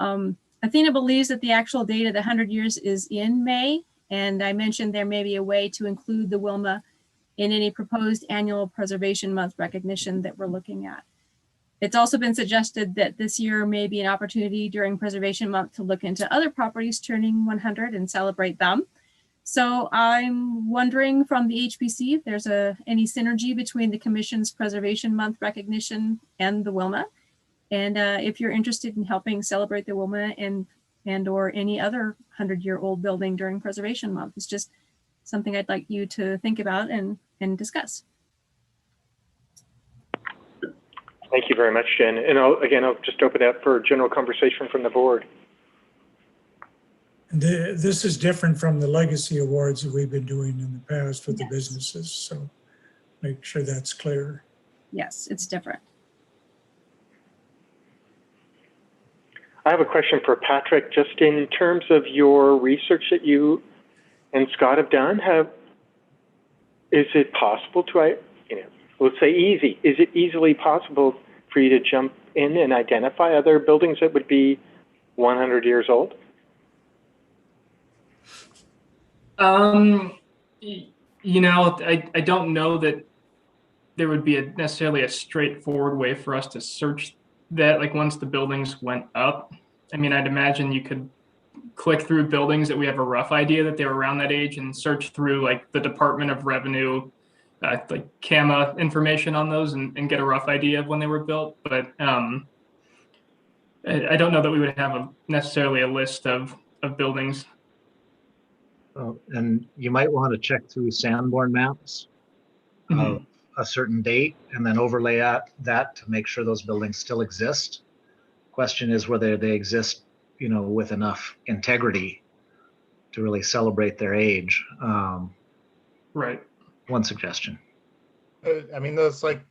Athena believes that the actual date of the 100 years is in May. And I mentioned there may be a way to include the Wilma in any proposed annual Preservation Month recognition that we're looking at. It's also been suggested that this year may be an opportunity during Preservation Month to look into other properties turning 100 and celebrate them. So I'm wondering from the HPC if there's any synergy between the Commission's Preservation Month recognition and the Wilma. And if you're interested in helping celebrate the Wilma and or any other 100-year-old building during Preservation Month, it's just something I'd like you to think about and discuss. Thank you very much, Jen. And I'll just open it up for general conversation from the board. This is different from the legacy awards that we've been doing in the past with the businesses. So make sure that's clear. Yes, it's different. I have a question for Patrick. Just in terms of your research that you and Scott have done, is it possible to, let's say easy, is it easily possible for you to jump in and identify other buildings that would be 100 years old? I don't know that there would be necessarily a straightforward way for us to search that, like once the buildings went up. I mean, I'd imagine you could click through buildings that we have a rough idea that they were around that age and search through like the Department of Revenue, like CAMA information on those and get a rough idea of when they were built. But I don't know that we would have necessarily a list of buildings. Oh, and you might want to check through Sanborn maps of a certain date and then overlay that to make sure those buildings still exist. Question is whether they exist, with enough integrity to really celebrate their age. Right. One suggestion. I mean, those like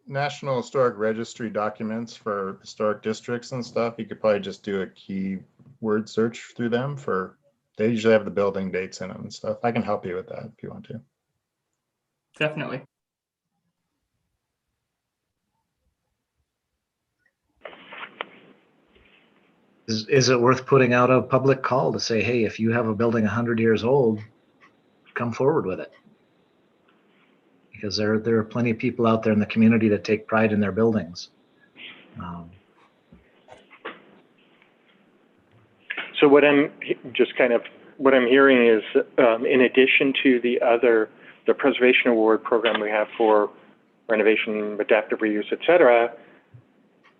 National Historic Registry documents for historic districts and stuff, you could probably just do a keyword search through them they usually have the building dates in them and stuff. I can help you with that if you want to. Definitely. Is it worth putting out a public call to say, hey, if you have a building 100 years old, come forward with it? Because there are plenty of people out there in the community that take pride in their buildings. So what I'm just kind of what I'm hearing is, in addition to the Preservation Award program we have for renovation, adaptive reuse, et cetera,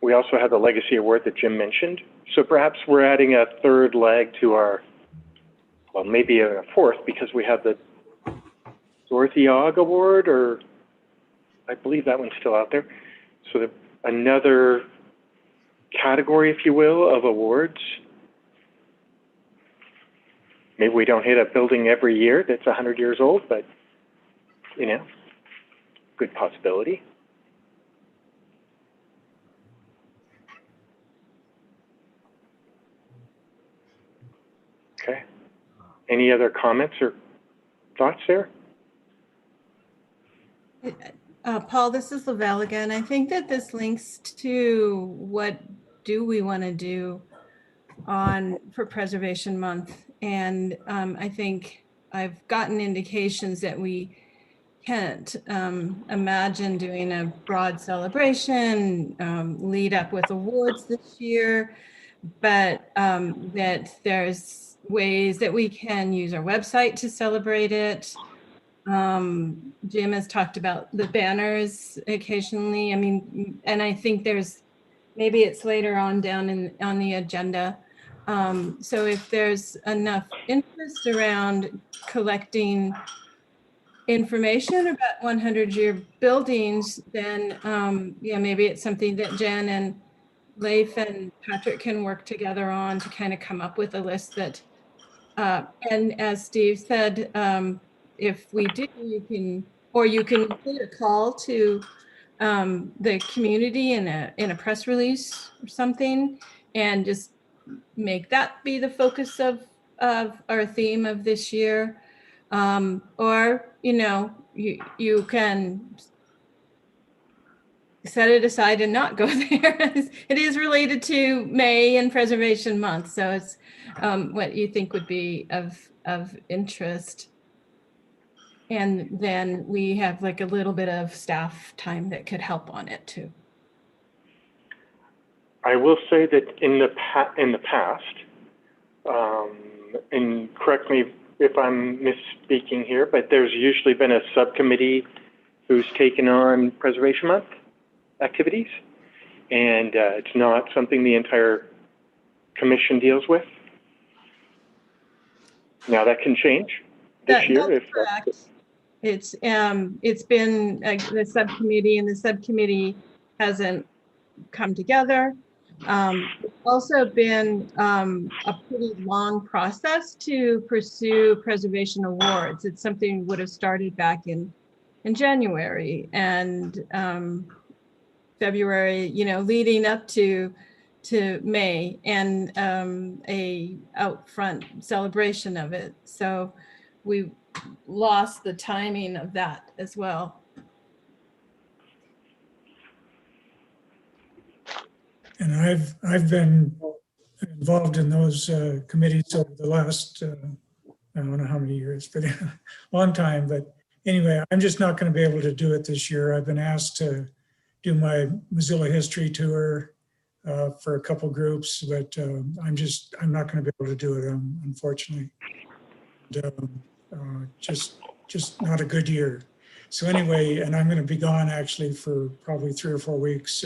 we also have the Legacy Award that Jim mentioned. So perhaps we're adding a third leg to our, well, maybe a fourth, because we have the Dorothy Ogg Award, or I believe that one's still out there. So another category, if you will, of awards. Maybe we don't hit a building every year that's 100 years old, but, you know, good possibility. Okay. Any other comments or thoughts there? Paul, this is Lavelle again. I think that this links to what do we want to do for Preservation Month. And I think I've gotten indications that we can't imagine doing a broad celebration, lead up with awards this year, but that there's ways that we can use our website to celebrate it. Jim has talked about the banners occasionally. I mean, and I think maybe it's later on down on the agenda. So if there's enough interest around collecting information about 100-year buildings, then yeah, maybe it's something that Jen and Leif and Patrick can work together on to kind of come up with a list that, and as Steve said, if we do, you can include a call to the community in a press release or something, and just make that be the focus of our theme of this year. Or, you know, you can set it aside and not go there. It is related to May and Preservation Month, so it's what you think would be of interest. And then we have like a little bit of staff time that could help on it too. I will say that in the past, and correct me if I'm misspeaking here, but there's usually been a subcommittee who's taken on Preservation Month activities, and it's not something the entire commission deals with. Now that can change this year. That's correct. It's been the subcommittee, and the subcommittee hasn't come together. It's also been a pretty long process to pursue preservation awards. It's something we would have started back in January and February, you know, leading up to May, and a out front celebration of it. So we lost the timing of that as well. And I've been involved in those committees over the last, I don't know how many years, but a long time. But anyway, I'm just not going to be able to do it this year. I've been asked to do my Missoula history tour for a couple groups, but I'm not going to be able to do it, unfortunately. And, just not a good year. So anyway, and I'm going to be gone actually for probably 3 or 4 weeks.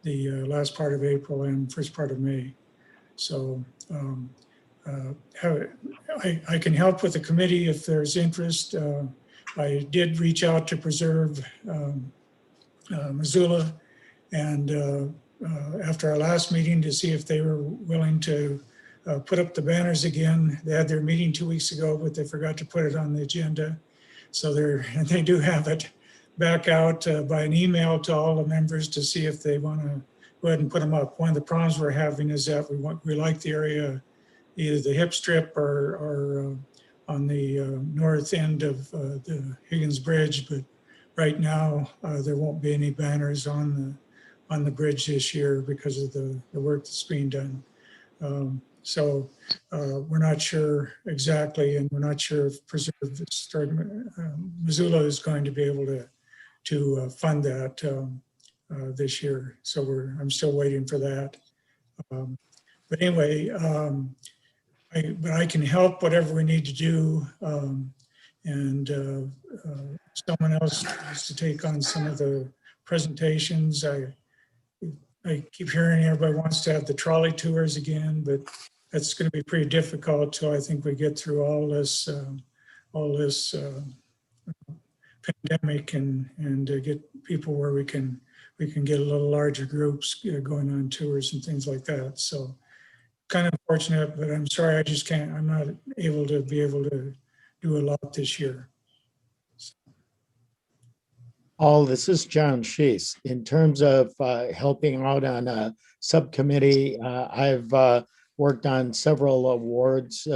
The last part of April and first part of May. So I can help with the committee if there's interest. I did reach out to Preserve Missoula, and after our last meeting to see if they were willing to put up the banners again. They had their meeting 2 weeks ago, but they forgot to put it on the agenda. So they do have it back out by an email to all the members to see if they want to go ahead and put them up. One of the problems we're having is that we like the area, either the hip strip or on the north end of the Higgins Bridge, but right now there won't be any banners on the bridge this year because of the work that's being done. So we're not sure exactly, and we're not sure if Missoula is going to be able to fund that this year. So I'm still waiting for that. But anyway, but I can help whatever we need to do. And someone else needs to take on some of the presentations. I keep hearing everybody wants to have the trolley tours again, but that's going to be pretty difficult till I think we get through all this pandemic and get people where we can get a little larger groups going on tours and things like that. So kind of fortunate, but I'm sorry, I'm not able to do a lot this year. Paul, this is John Shees. In terms of helping out on a subcommittee, I've worked on several awards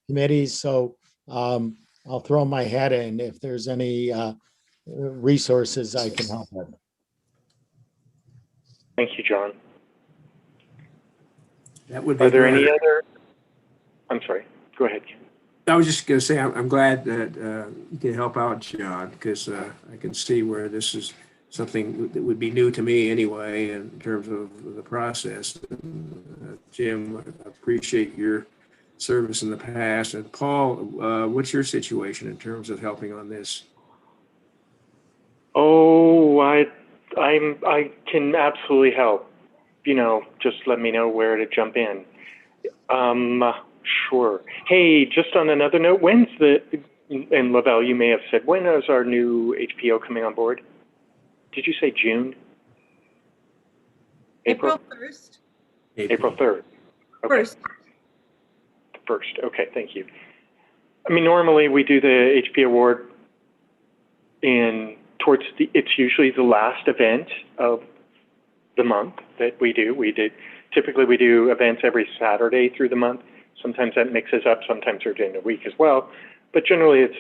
committees, so I'll throw my hat in if there's any resources I can help with. Thank you, John. That would be Are there great. any other? I'm sorry. Go ahead. I was just going to say, I'm glad that you can help out, John, because I can see where this is something that would be new to me anyway in terms of the process. Jim, I appreciate your service in the past. And Paul, what's your situation in terms of helping on this? Oh, I can absolutely help. Just let me know where to jump in. Sure. Hey, just on another note, and Lavelle, you may have said, when is our new HPO coming on board? Did you say June? April 1st. April 3rd. Okay. First. The 1st. Okay, thank you. I mean, normally we do the HP award it's usually the last event of the month that we do. Typically we do events every Saturday through the month. Sometimes that mixes up, sometimes they're during the week as well. But generally it's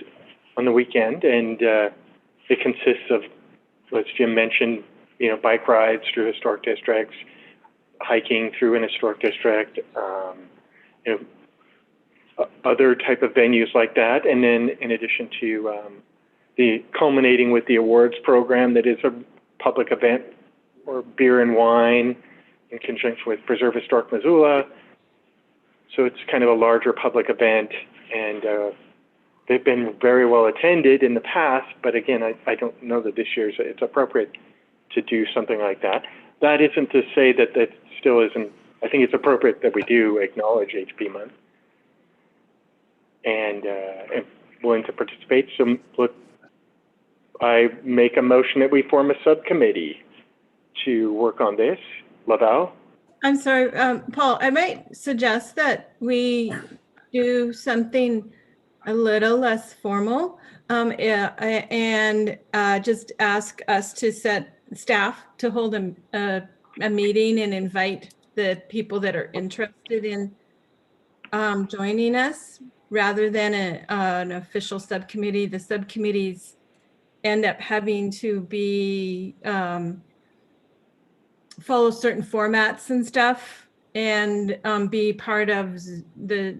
on the weekend, and it consists of, as Jim mentioned, bike rides through historic districts, hiking through an historic district, other type of venues like that. And then in addition to the culminating with the awards program that is a public event, or beer and wine in conjunction with Preserve Historic Missoula. So it's kind of a larger public event, and they've been very well attended in the past, but again, I don't know that this year it's appropriate to do something like that. That isn't to say that still isn't. I think it's appropriate that we do acknowledge HP Month and willing to participate. So look, I make a motion that we form a subcommittee to work on this. Lavelle? I'm sorry, Paul, I might suggest that we do something a little less formal and just ask us to set staff to hold a meeting and invite the people that are interested in joining us rather than an official subcommittee. The subcommittees end up having to be follow certain formats and stuff, and be part of the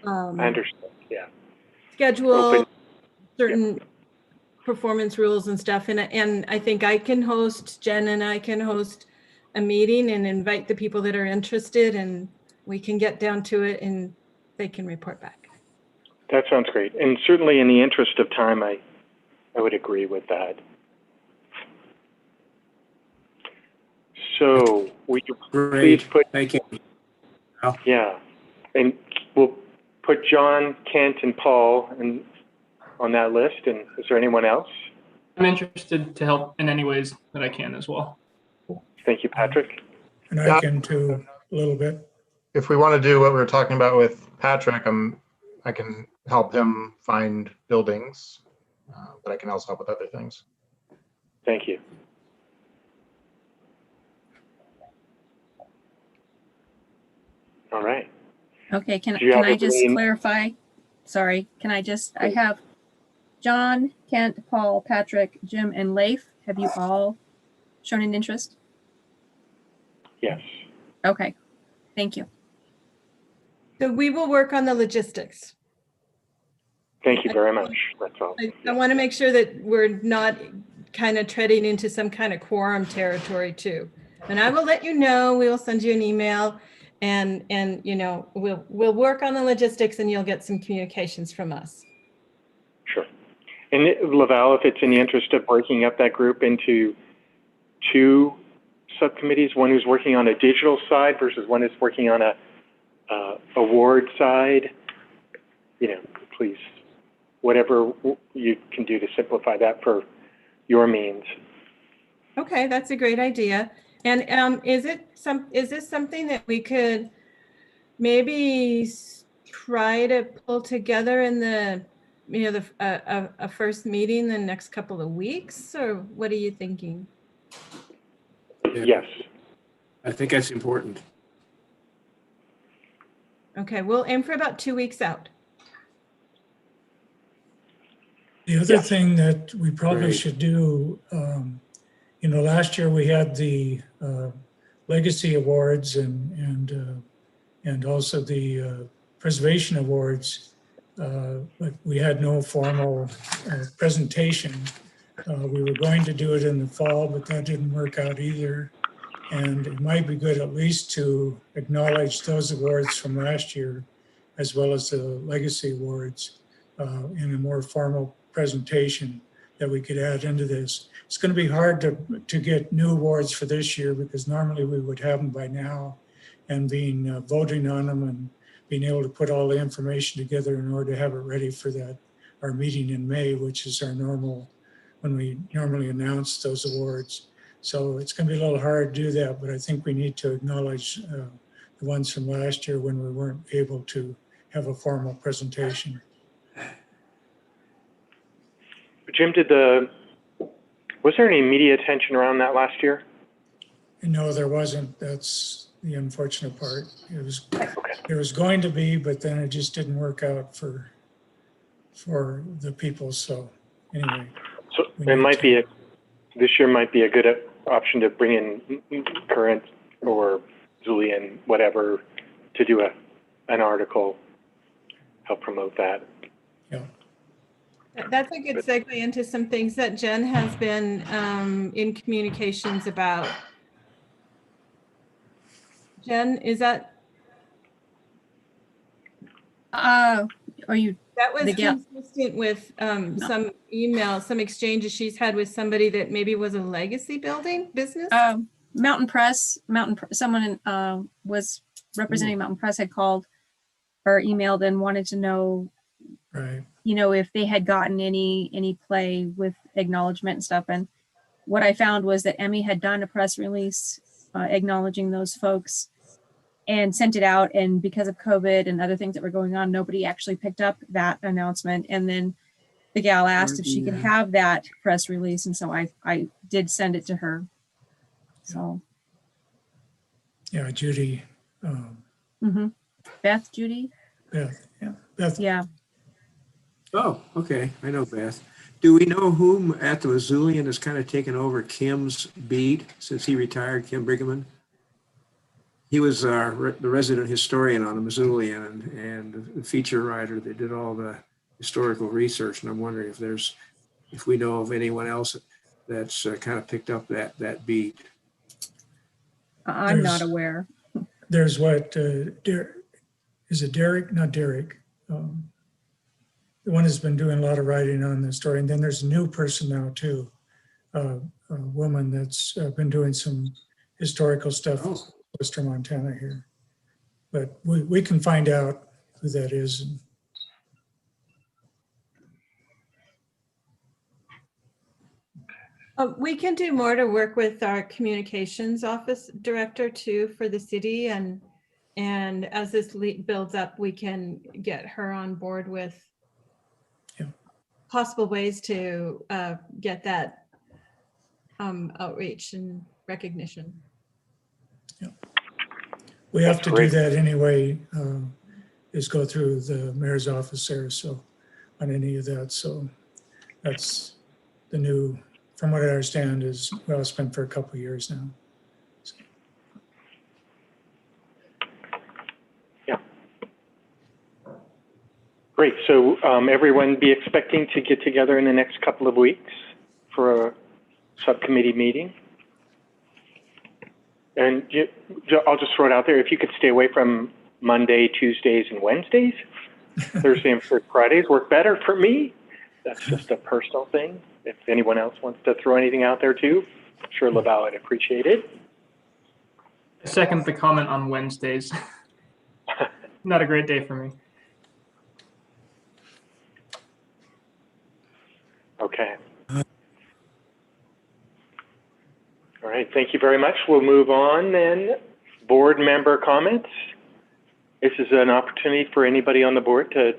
I understand. Yeah. schedule, Open. certain performance rules and stuff. And I think I can host, Jen and I can host a meeting and invite the people that are interested, and we can get down to it and they can report back. That sounds great. And certainly in the interest of time, I would agree with that. So we please put, Thank you. yeah, and we'll put John, Kent, and Paul on that list. And is there anyone else? I'm interested to help in any ways that I can as well. Thank you, Patrick. And I can too, a little bit. If we want to do what we were talking about with Patrick, I can help him find buildings, but I can also help with other things. Thank you. All right. Okay, can Do you have I just any- clarify? Sorry, I have John, Kent, Paul, Patrick, Jim, and Leif. Have you all shown an interest? Yes. Okay, thank you. So we will work on the logistics. Thank you very much. That's all. I want to make sure that we're not kind of treading into some kind of quorum territory too. And I will let you know, we will send you an email. And you know, we'll work on the logistics and you'll get some communications from us. Sure. And Laval, if it's in the interest of breaking up that group into two subcommittees, one who's working on a digital side versus one who's working on a award side, you know, please, whatever you can do to simplify that for your means. Okay, that's a great idea. And is this something that we could maybe try to pull together in the, you know, a first meeting the next couple of weeks, or what are you thinking? Yeah, Yes. I think that's important. Okay, we'll aim for about 2 weeks out. The other Yeah. thing that we probably Right. should do, you know, last year we had the Legacy Awards and also the Preservation Awards, but we had no formal presentation. We were going to do it in the fall, but that didn't work out either. And it might be good at least to acknowledge those awards from last year, as well as the Legacy Awards in a more formal presentation that we could add into this. It's going to be hard to get new awards for this year because normally we would have them by now, and being voting on them and being able to put all the information together in order to have it ready for our meeting in May, which is our normal, when we normally announce those awards. So it's going to be a little hard to do that, but I think we need to acknowledge the ones from last year when we weren't able to have a formal presentation. Jim, was there any media attention around that last year? No, there wasn't. That's the unfortunate part. There was going to be, but then it just didn't work out for the people. So anyway. So it might be this year might be a good option to bring in Current or Julian, whatever, to do an article, help promote that. Yeah. That's a good segue into some things that Jen has been in communications about. Jen, is that? Are you? That was The gal- consistent with some emails, some exchanges she's had with somebody that maybe was a legacy building business. Mountain Press, someone was representing Mountain Press had called or emailed and wanted to know, Right. you know, if they had gotten any play with acknowledgement and stuff. And what I found was that Emmy had done a press release acknowledging those folks and sent it out. And because of COVID and other things that were going on, nobody actually picked up that announcement. And then the gal asked if she could have that press release. And so I did send it to her. So. Yeah, Judy. Beth, Judy? Beth, yeah. Beth. Yeah. Oh, okay. I know Beth. Do we know whom at the Missoulian has kind of taken over Kim's beat since he retired, Kim Brigham? He was the resident historian on the Missoulian and the feature writer that did all the historical research. And I'm wondering if we know of anyone else that's kind of picked up that beat. I'm not aware. There's what, is it Derek? Not Derek. The one who's been doing a lot of writing on the story. And then there's a new person now too, a woman that's been doing some historical stuff in Western Montana here. But we can find out who that is. We can do more to work with our communications office director too for the city, and as this builds up, we can get her on board with possible ways to get that outreach and recognition. Yeah. We have to do that anyway, is go through the mayor's office there, so on any of that. So that's the new, from what I understand, is well, it's been for a couple of years now. So. Yeah. Great. So everyone be expecting to get together in the next couple of weeks for a subcommittee meeting. And I'll just throw it out there. If you could stay away from Monday, Tuesdays, and Wednesdays, Thursday and Fridays work better for me. That's just a personal thing. If anyone else wants to throw anything out there too, sure, Laval, I'd appreciate it. I second the comment on Wednesdays. Not a great day for me. Okay. All right, thank you very much. We'll move on then. Board member comments. This is an opportunity for anybody on the board to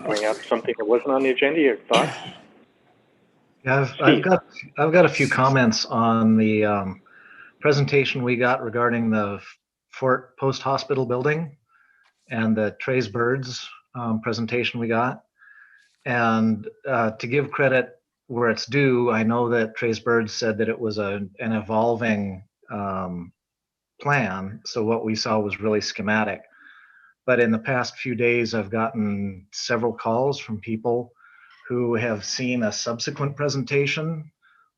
bring up something that wasn't on the agenda. Your thoughts? Yeah, I've got a few comments on the presentation we got regarding the Fort Post Hospital building and the Trey's Birds presentation we got. And to give credit where it's due, I know that Trey's Birds said that it was an evolving plan. So what we saw was really schematic. But in the past few days, I've gotten several calls from people who have seen a subsequent presentation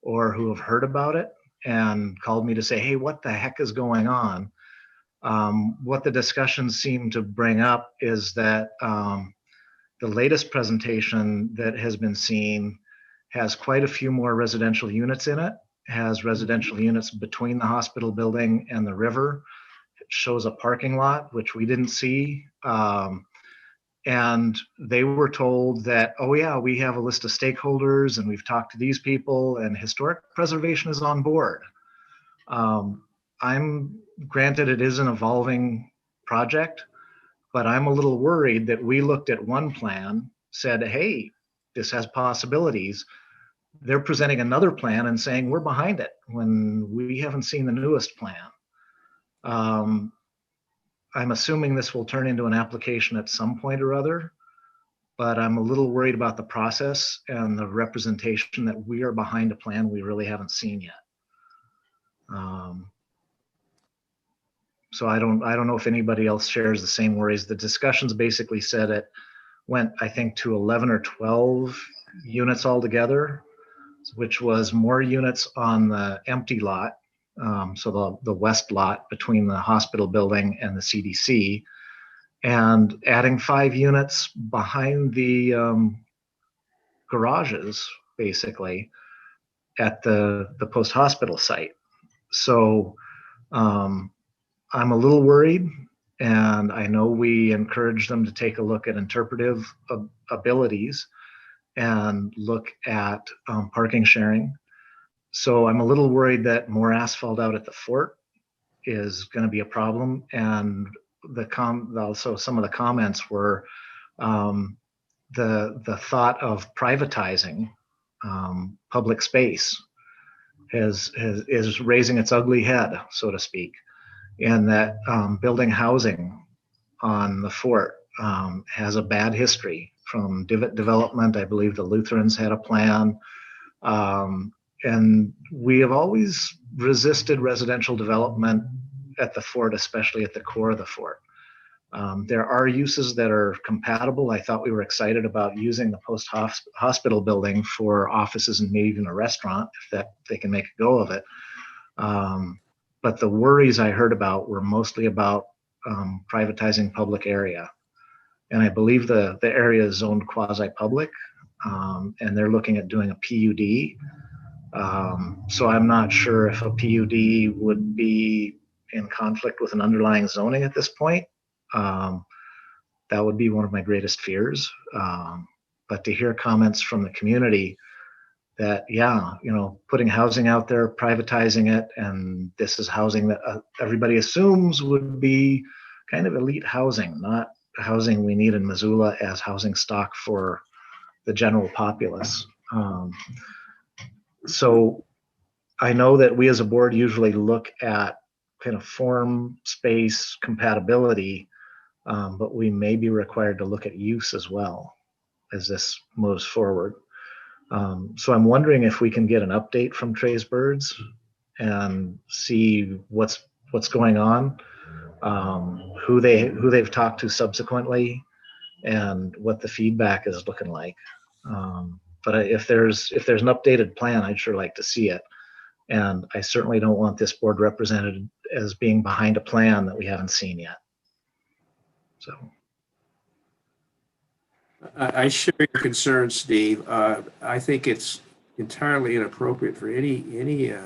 or who have heard about it and called me to say, hey, what the heck is going on? What the discussions seem to bring up is that the latest presentation that has been seen has quite a few more residential units in it, has residential units between the hospital building and the river. It shows a parking lot, which we didn't see. And they were told that, oh yeah, we have a list of stakeholders and we've talked to these people and historic preservation is on board. I'm granted it is an evolving project, but I'm a little worried that we looked at one plan, said, hey, this has possibilities. They're presenting another plan and saying we're behind it when we haven't seen the newest plan. I'm assuming this will turn into an application at some point or other, but I'm a little worried about the process and the representation that we are behind a plan we really haven't seen yet. So I don't know if anybody else shares the same worries. The discussions basically said it went, I think, to 11 or 12 units altogether, which was more units on the empty lot. So the west lot between the hospital building and the CDC, and adding 5 units behind the garages, basically, at the post-hospital site. So I'm a little worried, and I know we encourage them to take a look at interpretive abilities and look at parking sharing. So I'm a little worried that more asphalt out at the fort is going to be a problem. And also some of the comments were the thought of privatizing public space is raising its ugly head, so to speak, and that building housing on the fort has a bad history from divot development. I believe the Lutherans had a plan. And we have always resisted residential development at the fort, especially at the core of the fort. There are uses that are compatible. I thought we were excited about using the post-hospital building for offices and maybe even a restaurant, if that they can make a go of it. But the worries I heard about were mostly about privatizing public area. And I believe the area is zoned quasi-public, and they're looking at doing a PUD. So I'm not sure if a PUD would be in conflict with an underlying zoning at this point. That would be one of my greatest fears. But to hear comments from the community that, yeah, putting housing out there, privatizing it, and this is housing that everybody assumes would be kind of elite housing, not housing we need in Missoula as housing stock for the general populace. So I know that we as a board usually look at kind of form, space, compatibility, but we may be required to look at use as well as this moves forward. So I'm wondering if we can get an update from Trey's Birds and see what's going on, who they've talked to subsequently, and what the feedback is looking like. But if there's an updated plan, I'd sure like to see it. And I certainly don't want this board represented as being behind a plan that we haven't seen yet. So. I share your concerns, Steve. I think it's entirely inappropriate for anybody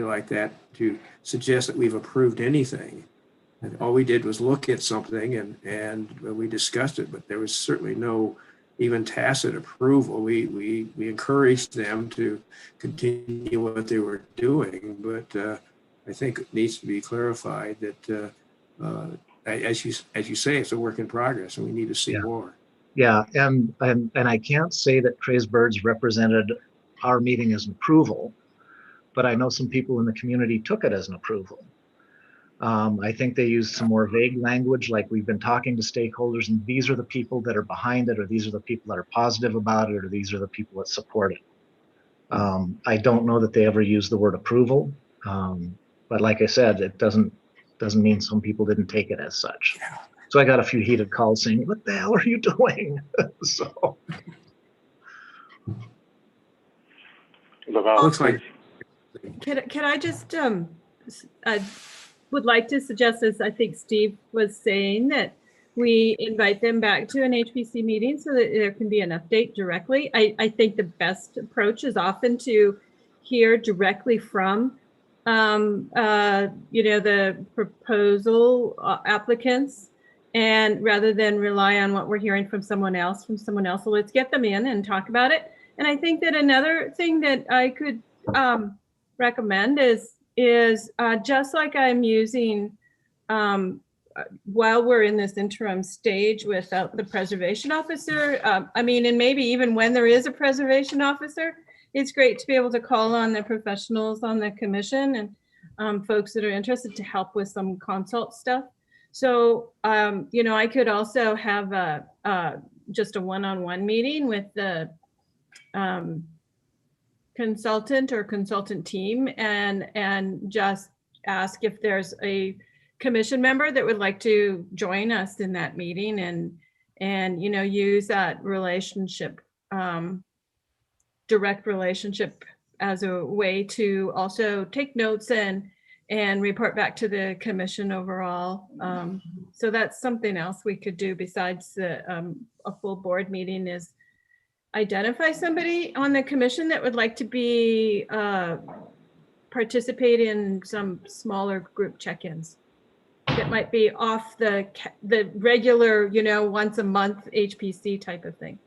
like that to suggest that we've approved anything. And all we did was look at something and we discussed it, but there was certainly no even tacit approval. We encouraged them to continue what they were doing, but I think it needs to be clarified that as you say, it's a work in progress, and we need to see more. Yeah, and I can't say that Trey's Birds represented our meeting as an approval, but I know some people in the community took it as an approval. I think they used some more vague language, like we've been talking to stakeholders, and these are the people that are behind it, or these are the people that are positive about it, or these are the people that support it. I don't know that they ever used the word approval, but like I said, it doesn't mean some people didn't take it as such. So I got a few heated calls saying, "What the hell are you doing?" So looks like. Can I just I would like to suggest, as I think Steve was saying, that we invite them back to an HPC meeting so that there can be an update directly. I think the best approach is often to hear directly from the proposal applicants, and rather than rely on what we're hearing from someone else. So let's get them in and talk about it. And I think that another thing that I could recommend is just like I'm using while we're in this interim stage without the preservation officer, and maybe even when there is a preservation officer, it's great to be able to call on the professionals on the commission and folks that are interested to help with some consult stuff. So, I could also have just a one-on-one meeting with the consultant or consultant team and just ask if there's a commission member that would like to join us in that meeting and use that relationship, direct relationship, as a way to also take notes and report back to the commission overall. So that's something else we could do besides a full board meeting, is identify somebody on the commission that would like to be participate in some smaller group check-ins that might be off the regular, once a month HPC type of thing.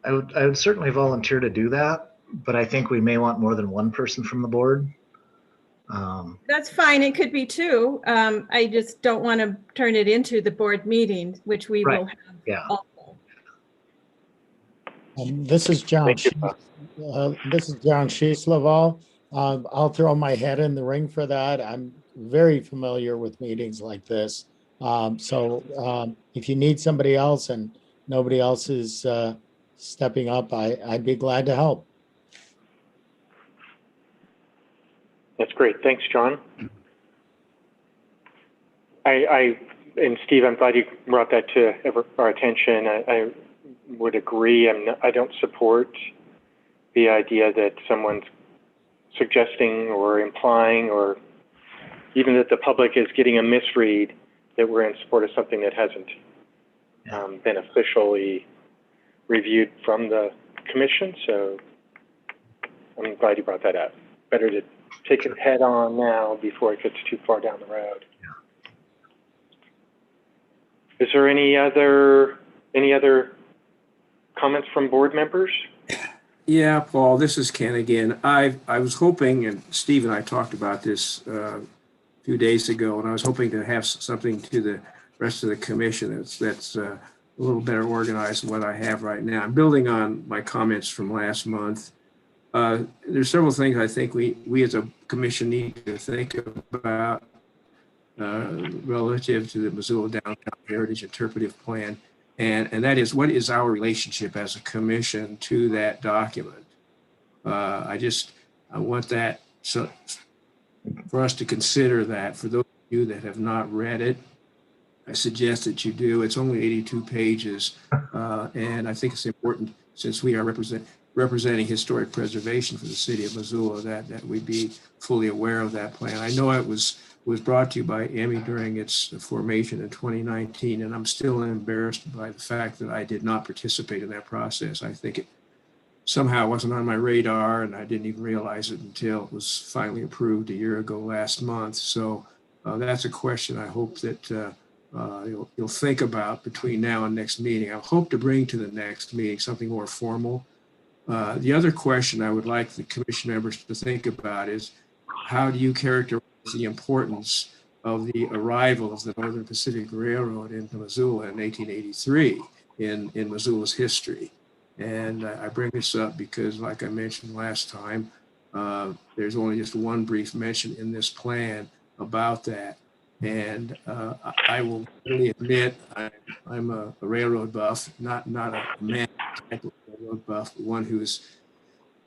I would certainly volunteer to do that, but I think we may want more than one person from the board. That's fine. It could be two. I just don't want to turn it into the board meeting, which we will have. Yeah. Also. This is John. This is John Sheeslaval. I'll throw my head in the ring for that. I'm very familiar with meetings like this. So if you need somebody else and nobody else is stepping up, I'd be glad to help. That's great. Thanks, John. And Steve, I'm glad you brought that to our attention. I would agree. I don't support the idea that someone's suggesting or implying, or even that the public is getting a misread that we're in support of something that hasn't been officially reviewed from the commission. So I'm glad you brought that up. Better to take it head on now before it gets too far down the road. Is there any other comments from board members? Yeah, Paul, this is Ken again. I was hoping, and Steve and I talked about this a few days ago, and I was hoping to have something to the rest of the commission that's a little better organized than what I have right now. I'm building on my comments from last month. There's several things I think we as a commission need to think about relative to the Missoula Downtown Heritage Interpretive Plan. And that is, what is our relationship as a commission to that document? I want that for us to consider that. For those of you that have not read it, I suggest that you do. It's only 82 pages. And I think it's important, since we are representing historic preservation for the city of Missoula, that we'd be fully aware of that plan. I know it was brought to you by Emmy during its formation in 2019, and I'm still embarrassed by the fact that I did not participate in that process. I think it somehow wasn't on my radar, and I didn't even realize it until it was finally approved a year ago last month. So that's a question I hope that you'll think about between now and next meeting. I hope to bring to the next meeting something more formal. The other question I would like the commission members to think about is, how do you characterize the importance of the arrival of the Northern Pacific Railroad into Missoula in 1883 in Missoula's history? And I bring this up because, like I mentioned last time, there's only just one brief mention in this plan about that. And I will really admit I'm a railroad buff, not a man type of railroad buff, but one who's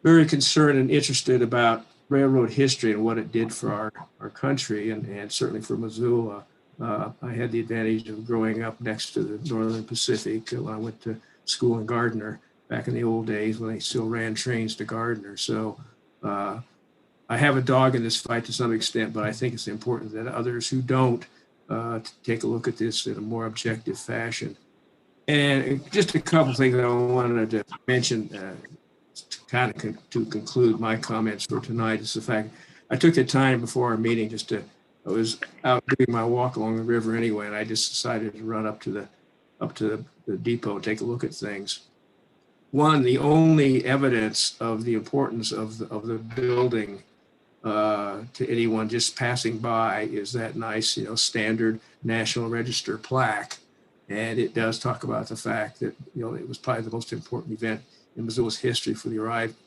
very concerned and interested about railroad history and what it did for our country, and certainly for Missoula. I had the advantage of growing up next to the Northern Pacific when I went to school in Gardner back in the old days when they still ran trains to Gardner. So I have a dog in this fight to some extent, but I think it's important that others who don't take a look at this in a more objective fashion. And just a couple things I wanted to mention to conclude my comments for tonight is the fact I took the time before our meeting I was out doing my walk along the river anyway, and I just decided to run up to the depot and take a look at things. One, the only evidence of the importance of the building to anyone just passing by is that nice, standard National Register plaque. And it does talk about the fact that, it was probably the most important event in Missoula's history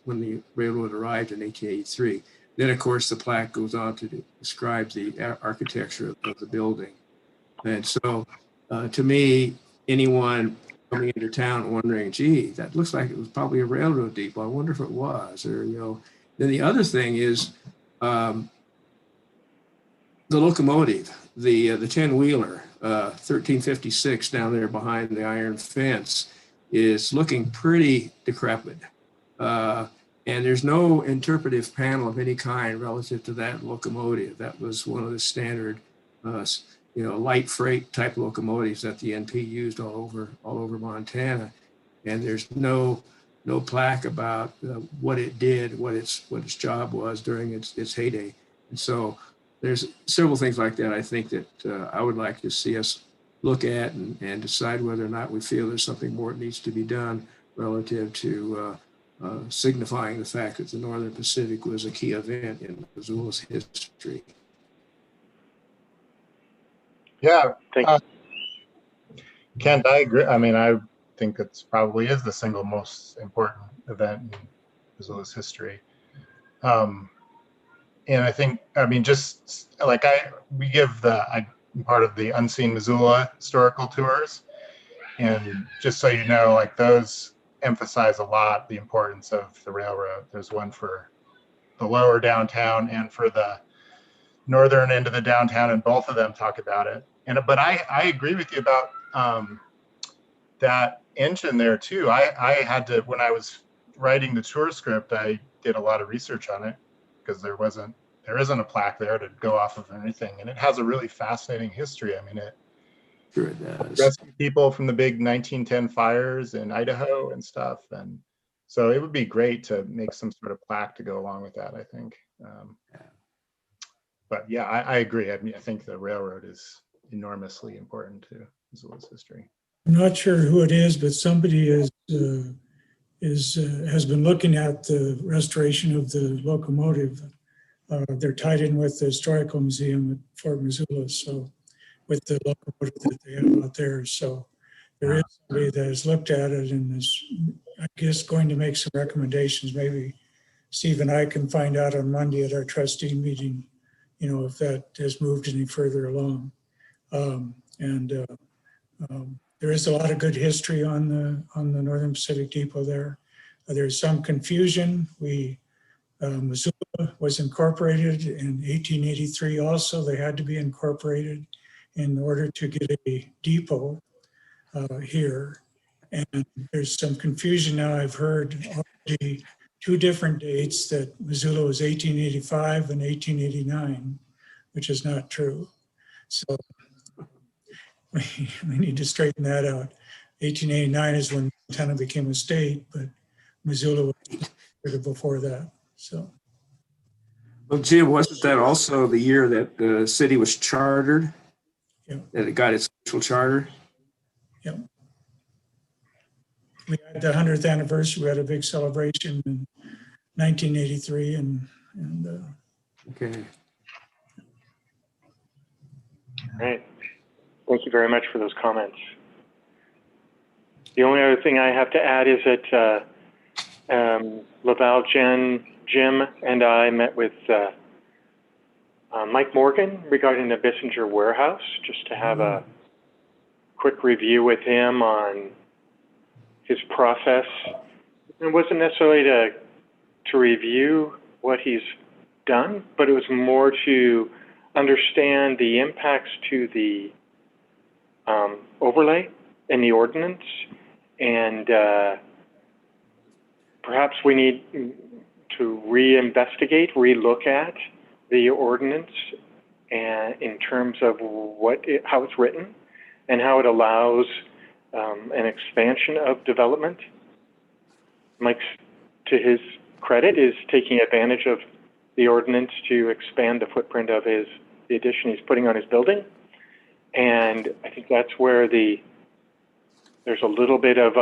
when the railroad arrived in 1883. Then, of course, the plaque goes on to describe the architecture of the building. And so, to me, anyone coming into town wondering, gee, that looks like it was probably a railroad depot. I wonder if it was, or, Then the other thing is the locomotive, the 10-wheeler, 1356 down there behind the iron fence is looking pretty decrepit. And there's no interpretive panel of any kind relative to that locomotive. That was one of the standard, light freight type locomotives that the NP used all over Montana. And there's no plaque about what it did, what its job was during its heyday. And so there's several things like that I think that I would like to see us look at and decide whether or not we feel there's something more that needs to be done relative to signifying the fact that the Northern Pacific was a key event in Missoula's history. Yeah, Kent, I agree. I mean, I think it probably is the single most important event in Missoula's history. And I think, just like we give I'm part of the Unseen Missoula historical tours. And just so you know, like those emphasize a lot the importance of the railroad. There's one for the lower downtown and for the northern end of the downtown, and both of them talk about it. But I agree with you about that engine there too. I had to, when I was writing the tour script, I did a lot of research on it because there isn't a plaque there to go off of or anything, and it has a really fascinating history. I mean, it rescued people from the big 1910 fires in Idaho and stuff, and so it would be great to make some sort of plaque to go along with that, I think. But yeah, I agree. I mean, I think the railroad is enormously important to Missoula's history. I'm not sure who it is, but somebody has been looking at the restoration of the locomotive. They're tied in with the Historical Museum at Fort Missoula, so with the locomotive that they have out there. So there is somebody that has looked at it and is, I guess, going to make some recommendations. Maybe Steve and I can find out on Monday at our trustee meeting, if that has moved any further along. There is a lot of good history on the Northern Pacific Depot there. There's some confusion. Missoula was incorporated in 1883 also. They had to be incorporated in order to get a depot here. And there's some confusion now. I've heard already 2 different dates, that Missoula was 1885 and 1889, which is not true. So we need to straighten that out. 1889 is when Montana became a state, but Missoula was before that. So. Well, Jim, wasn't that also the year that the city was chartered? Yeah. That it got its official charter? Yep. We had the 100th anniversary. We had a big celebration in 1983, and okay. All right. Thank you very much for those comments. The only other thing I have to add is that Laval, Jen, Jim, and I met with Mike Morgan regarding the Bissinger warehouse, just to have a quick review with him on his process. It wasn't necessarily to review what he's done, but it was more to understand the impacts to the overlay and the ordinance, and perhaps we need to reinvestigate, relook at the ordinance and in terms of how it's written and how it allows an expansion of development. Mike, to his credit, is taking advantage of the ordinance to expand the footprint of the addition he's putting on his building. And I think that's where there's a little bit of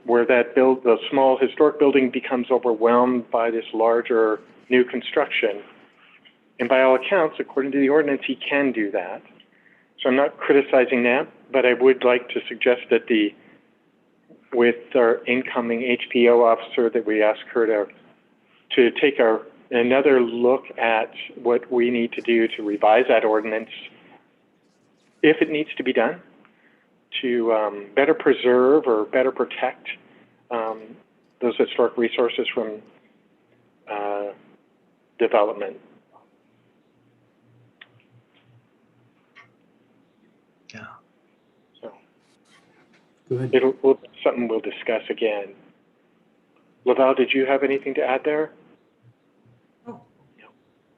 where the small historic building becomes overwhelmed by this larger new construction. And by all accounts, according to the ordinance, he can do that. So I'm not criticizing that, but I would like to suggest that with our incoming HPO officer, that we ask her to take another look at what we need to do to revise that ordinance, if it needs to be done, to better preserve or better protect those historic resources from development. Yeah. So Good. will be something we'll discuss again. Laval, did you have anything to add there? No.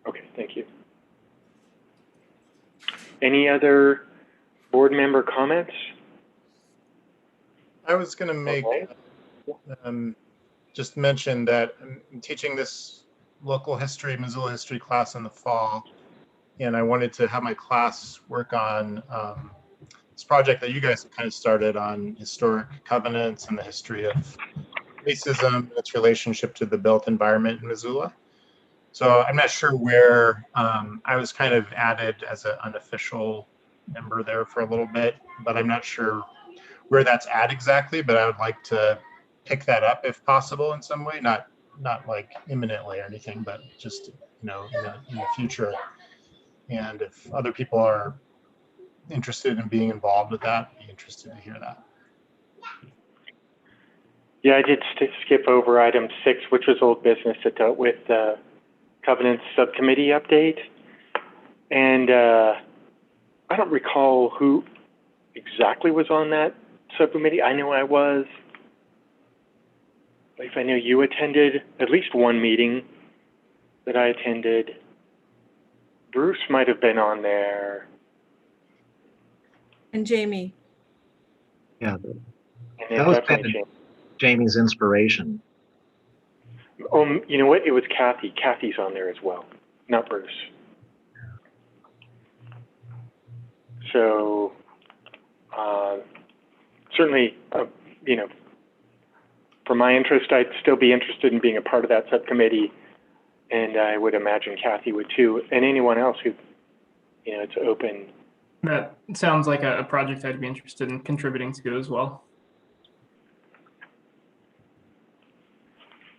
Okay, thank you. Any other board member comments? I was going to make just mention that I'm teaching this local history, Missoula history class in the fall, and I wanted to have my class work on this project that you guys have kind of started on historic covenants and the history of racism and its relationship to the built environment in Missoula. So I'm not sure where I was kind of added as an unofficial member there for a little bit, but I'm not sure where that's at exactly, but I would like to pick that up if possible in some way, not like imminently or anything, but just, in the future. And if other people are interested in being involved with that, I'd be interested to hear that. Yeah, I did skip over item 6, which was old business that dealt with the Covenants Subcommittee update. And I don't recall who exactly was on that subcommittee. I know I was. If I know you attended at least one meeting that I attended. Bruce might have been on there. And Jamie. Yeah, And that was definitely kind of Jamie's inspiration. you know what? It was Kathy. Kathy's on there as well, not Bruce. So certainly, for my interest, I'd still be interested in being a part of that subcommittee, and I would imagine Kathy would too, and anyone else who, it's open. That sounds like a project I'd be interested in contributing to as well.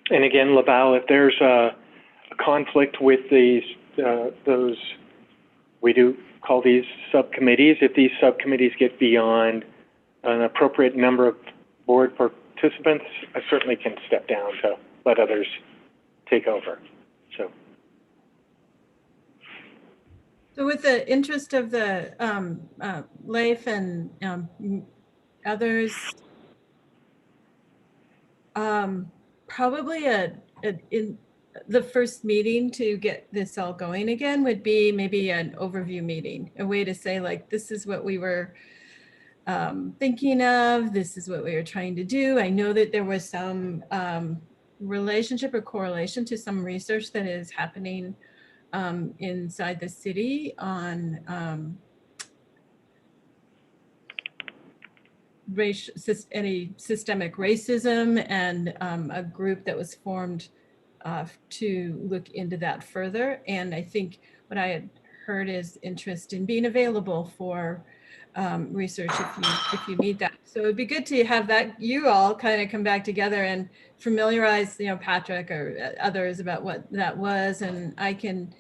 And again, Laval, if there's a conflict with those, we do call these subcommittees. If these subcommittees get beyond an appropriate number of board participants, I certainly can step down to let others take over. So with the interest of the Leif and others, probably in the first meeting to get this all going again would be maybe an overview meeting, a way to say like, this is what we were thinking of, this is what we were trying to do. I know that there was some relationship or correlation to some research that is happening inside the city on any systemic racism, and a group that was formed to look into that further. And I think what I had heard is interest in being available for research if you need that. So it'd be good to have that, you all kind of come back together and familiarize, you know, Patrick or others about what that was. And I can,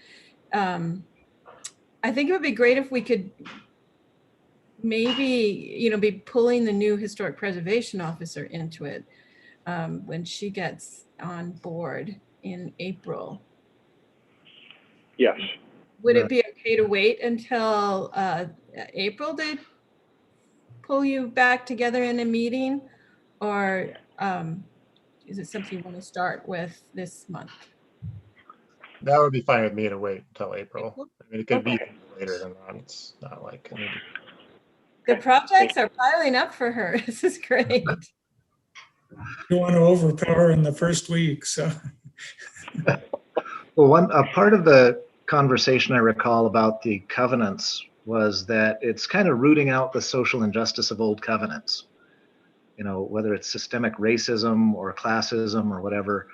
I think it would be great if we could maybe, you know, be pulling the new historic preservation officer into it when she gets on board in April. Yes. Would it be okay to wait until April to pull you back together in a meeting, or is it something you want to start with this month? That would be fine with me to wait until April. I mean, it could be Okay. later than that. It's not like, I mean, The projects are piling up for her. This is great. You want to overpower in the first week, so. Well, a part of the conversation I recall about the covenants was that it's kind of rooting out the social injustice of old covenants. You know, whether it's systemic racism or classism or whatever.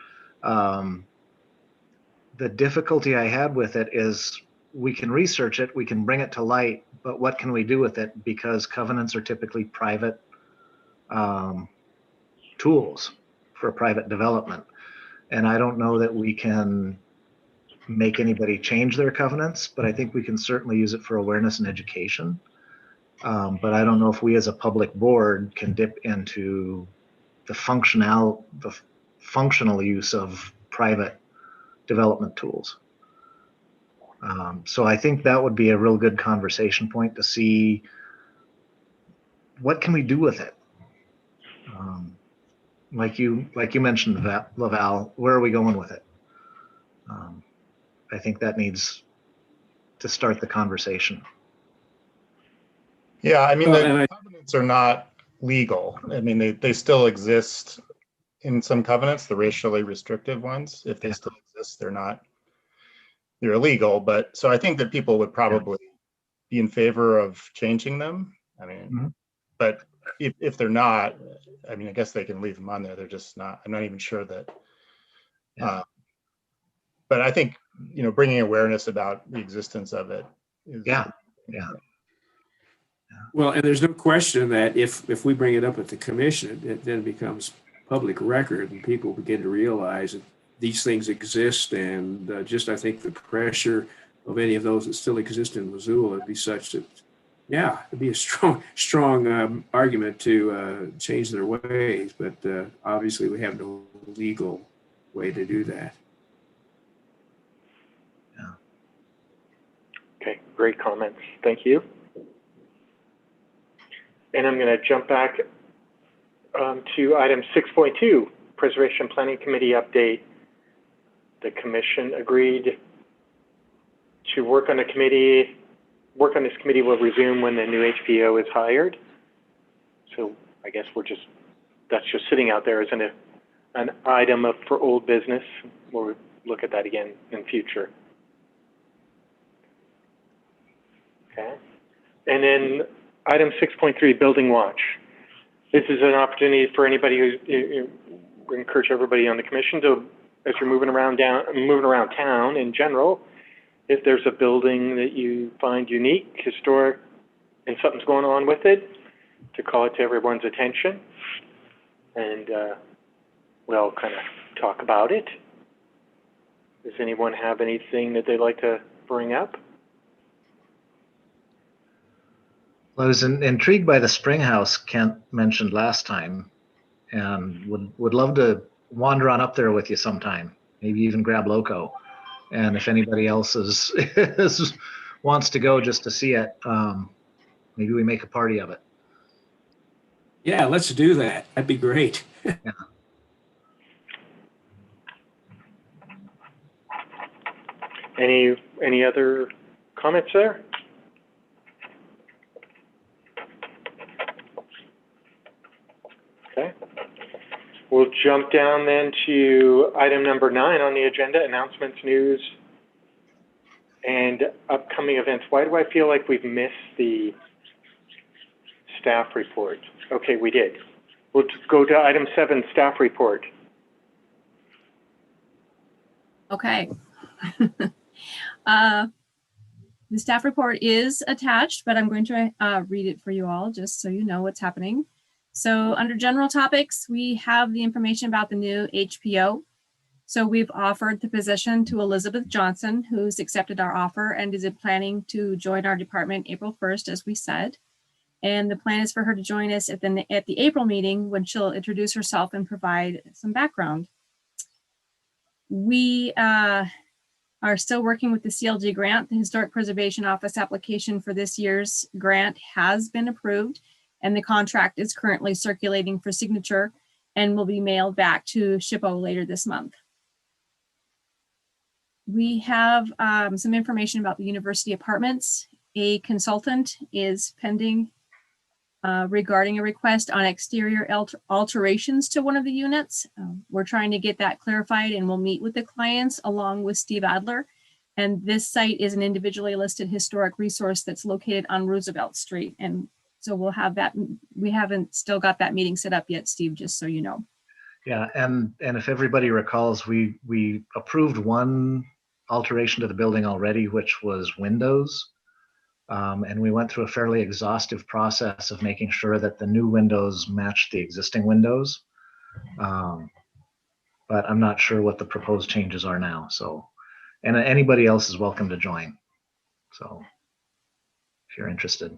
The difficulty I had with it is we can research it, we can bring it to light, but what can we do with it? Because covenants are typically private tools for private development. And I don't know that we can make anybody change their covenants, but I think we can certainly use it for awareness and education. But I don't know if we as a public board can dip into the functional use of private development tools. So I think that would be a real good conversation point to see what can we do with it. Like you mentioned, Laval, where are we going with it? I think that needs to start the conversation. yeah, I mean, Well, the and covenants are not legal. I mean, they still exist in some covenants, the racially restrictive ones. If they still exist, they're illegal. But so I think that people would probably be in favor of changing them. I mean, but if they're not, I mean, I guess they can leave them on there. They're just not, I'm not even sure that. But I think, you know, bringing awareness about the existence of it is. Yeah. Well, and there's no question that if we bring it up at the commission, it then becomes public record and people begin to realize that these things exist. And I think the pressure of any of those that still exist in Missoula would be such that, yeah, it'd be a strong argument to change their ways. But obviously we have no legal way to do that. Okay, great comments. Thank you. And I'm going to jump back to item 6.2, Preservation Planning Committee update. The commission agreed to work on this committee will resume when the new HPO is hired. So I guess that's just sitting out there as an item for old business. We'll look at that again in future. Okay. And then item 6.3, Building Watch. This is an opportunity for anybody we encourage everybody on the commission to, as you're moving around town in general, if there's a building that you find unique, historic, and something's going on with it, to call it to everyone's attention. And we'll kind of talk about it. Does anyone have anything that they'd like to bring up? Well, I was intrigued by the spring house Kent mentioned last time, and would love to wander on up there with you sometime. Maybe even grab Loco. And if anybody else wants to go just to see it, maybe we make a party of it. Yeah, let's do that. That'd be great. Any other comments there? Okay. We'll jump down then to item number 9 on the agenda, announcements, news, and upcoming events. Why do I feel like we've missed the staff report? Okay, we did. We'll go to item 7, staff report. Okay. The staff report is attached, but I'm going to read it for you all just so you know what's happening. So under general topics, we have the information about the new HPO. So we've offered the position to Elizabeth Johnson, who's accepted our offer and is planning to join our department April 1st, as we said. And the plan is for her to join us at the April meeting when she'll introduce herself and provide some background. We are still working with the CLG grant. The Historic Preservation Office application for this year's grant has been approved, and the contract is currently circulating for signature and will be mailed back to SHPO later this month. We have some information about the university apartments. A consultant is pending regarding a request on exterior alterations to one of the units. We're trying to get that clarified, and we'll meet with the clients along with Steve Adler. And this site is an individually listed historic resource that's located on Roosevelt Street. And so we'll have that. We haven't still got that meeting set up yet, Steve, just so you know. Yeah, and if everybody recalls, we approved one alteration to the building already, which was windows. And we went through a fairly exhaustive process of making sure that the new windows matched the existing windows. But I'm not sure what the proposed changes are now. So, and anybody else is welcome to join. So if you're interested.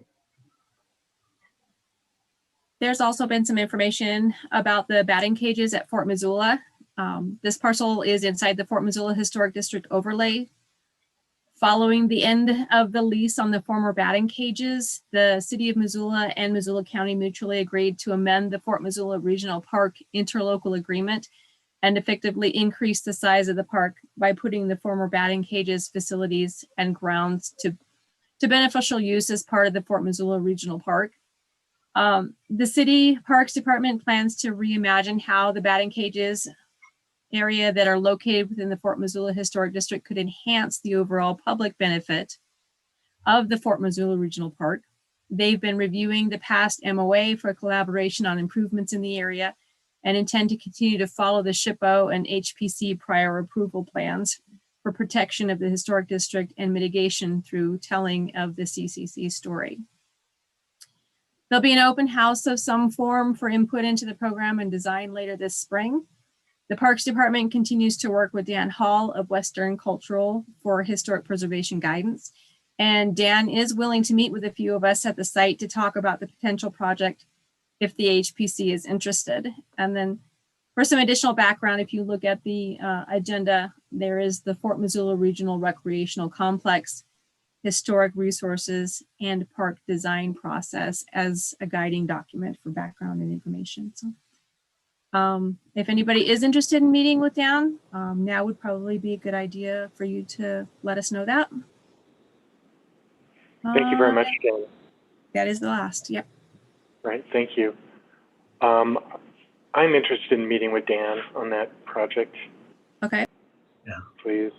There's also been some information about the batting cages at Fort Missoula. This parcel is inside the Fort Missoula Historic District overlay. Following the end of the lease on the former batting cages, the City of Missoula and Missoula County mutually agreed to amend the Fort Missoula Regional Park interlocal agreement and effectively increase the size of the park by putting the former batting cages, facilities, and grounds to beneficial use as part of the Fort Missoula Regional Park. The City Parks Department plans to reimagine how the batting cages area that are located within the Fort Missoula Historic District could enhance the overall public benefit of the Fort Missoula Regional Park. They've been reviewing the past MOA for collaboration on improvements in the area and intend to continue to follow the SHPO and Hpc prior approval plans for protection of the historic district and mitigation through telling of the CCC story. There'll be an open house of some form for input into the program and design later this spring. The Parks Department continues to work with Dan Hall of Western Cultural for historic preservation guidance. And Dan is willing to meet with a few of us at the site to talk about the potential project if the HPC is interested. And then for some additional background, if you look at the agenda, there is the Fort Missoula Regional Recreational Complex, historic resources, and park design process as a guiding document for background and information. So if anybody is interested in meeting with Dan, now would probably be a good idea for you to let us know that. Thank you very much, Dan. That is the last, yep. Right, thank you. I'm interested in meeting with Dan on that project. Okay. Yeah. Please.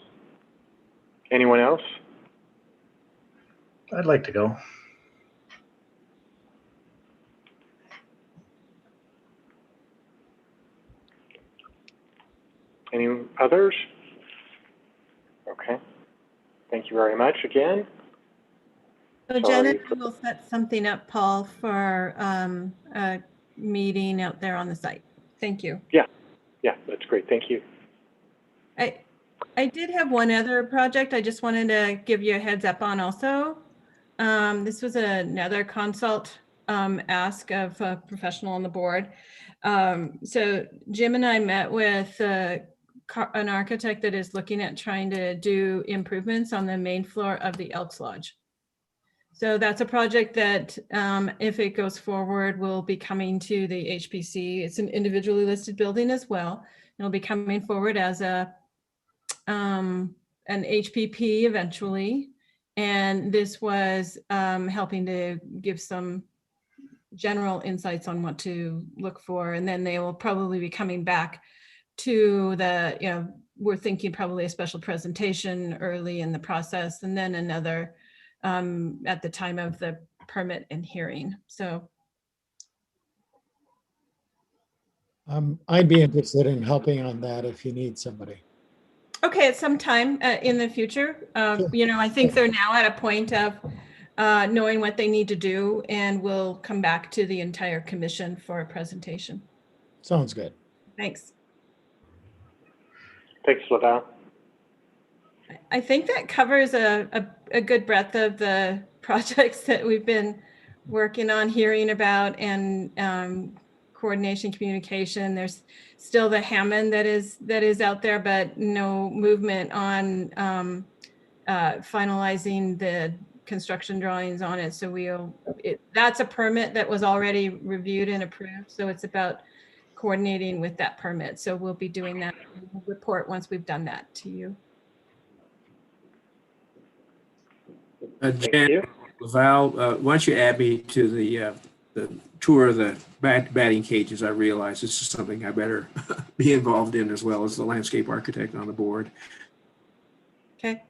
Anyone else? I'd like to go. Any others? Okay. Thank you very much again. So Janet, we'll set something up, Paul, for a meeting out there on the site. Thank you. Yeah, that's great. Thank you. I did have one other project I just wanted to give you a heads up on also. This was another consult ask of a professional on the board. So Jim and I met with an architect that is looking at trying to do improvements on the main floor of the Elks Lodge. So that's a project that, if it goes forward, will be coming to the HPC. It's an individually listed building as well. It'll be coming forward as an HPP eventually. And this was helping to give some general insights on what to look for. And then they will probably be coming back to the, we're thinking probably a special presentation early in the process, and then another at the time of the permit and hearing. So I'd be interested in helping on that if you need somebody. okay, at some time in the future, I think they're now at a point of knowing what they need to do, and we'll come back to the entire commission for a presentation. Sounds good. Thanks. Thanks, Laval. I think that covers a good breadth of the projects that we've been working on, hearing about, and coordination, communication. There's still the Hammond that is out there, but no movement on finalizing the construction drawings on it. So that's a permit that was already reviewed and approved. So it's about coordinating with that permit. So we'll be doing that. We'll report once we've done that to you. Jan, Val, why don't you add me to the tour of the batting cages? I realize this is something I better be involved in, as well as the landscape architect on the board. Okay.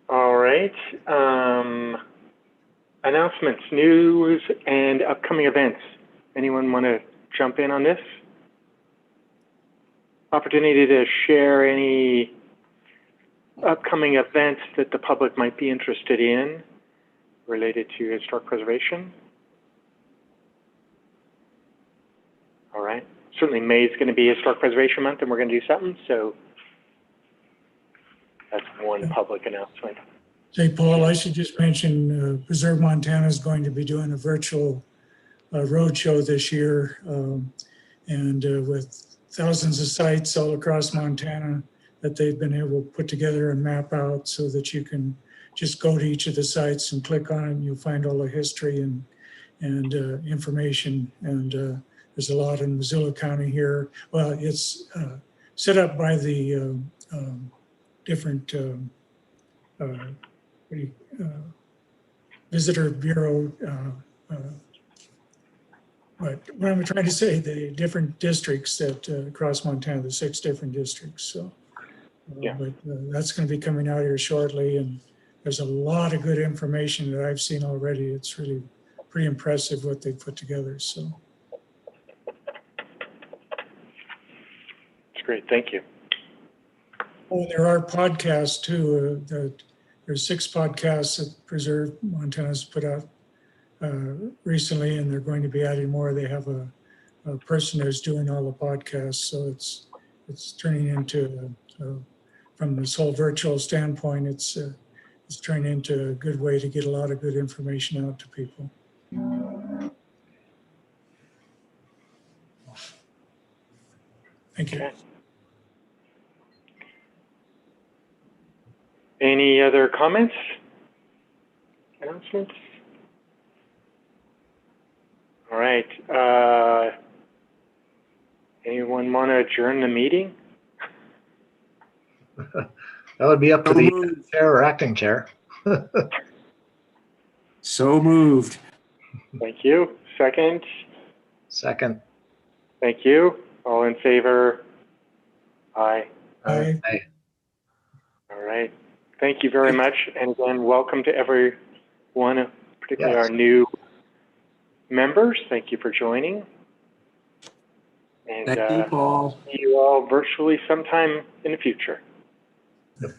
All right. Announcements, news, and upcoming events. Anyone want to jump in on this? Opportunity to share any upcoming events that the public might be interested in related to historic preservation. All right. Certainly May is going to be Historic Preservation Month, and we're going to do something. So that's one public announcement. Say, Paul, I should just mention Preserve Montana is going to be doing a virtual roadshow this year, and with thousands of sites all across Montana that they've been able to put together and map out so that you can just go to each of the sites and click on it, and you'll find all the history and information. And there's a lot in Missoula County here. Well, it's set up by the different visitor bureau. But what I'm trying to say, the different districts that across Montana, the 6 different districts. So, yeah. But that's going to be coming out here shortly, and there's a lot of good information that I've seen already. It's really pretty impressive what they put together. So, it's great. Thank you. oh, there are podcasts too. There's 6 podcasts that Preserve Montana's put out recently, and they're going to be adding more. They have a person who's doing all the podcasts, so it's turning into from this whole virtual standpoint, it's turning into a good way to get a lot of good information out to people. Thank you. Okay. Any other comments? Announcements? All right. Anyone want to adjourn the meeting? That would be up to the chair or acting chair. So moved. Thank you. Second? Second. Thank you. All in favor? Aye. Aye. Aye. All right. Thank you very much. And again, welcome to everyone, particularly Yes. our new members. Thank you for joining. And Thank you, Paul. see you all virtually sometime in the future.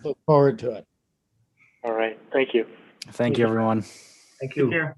Look forward to it. All right. Thank you. Thank you, everyone. Thank Take you. care.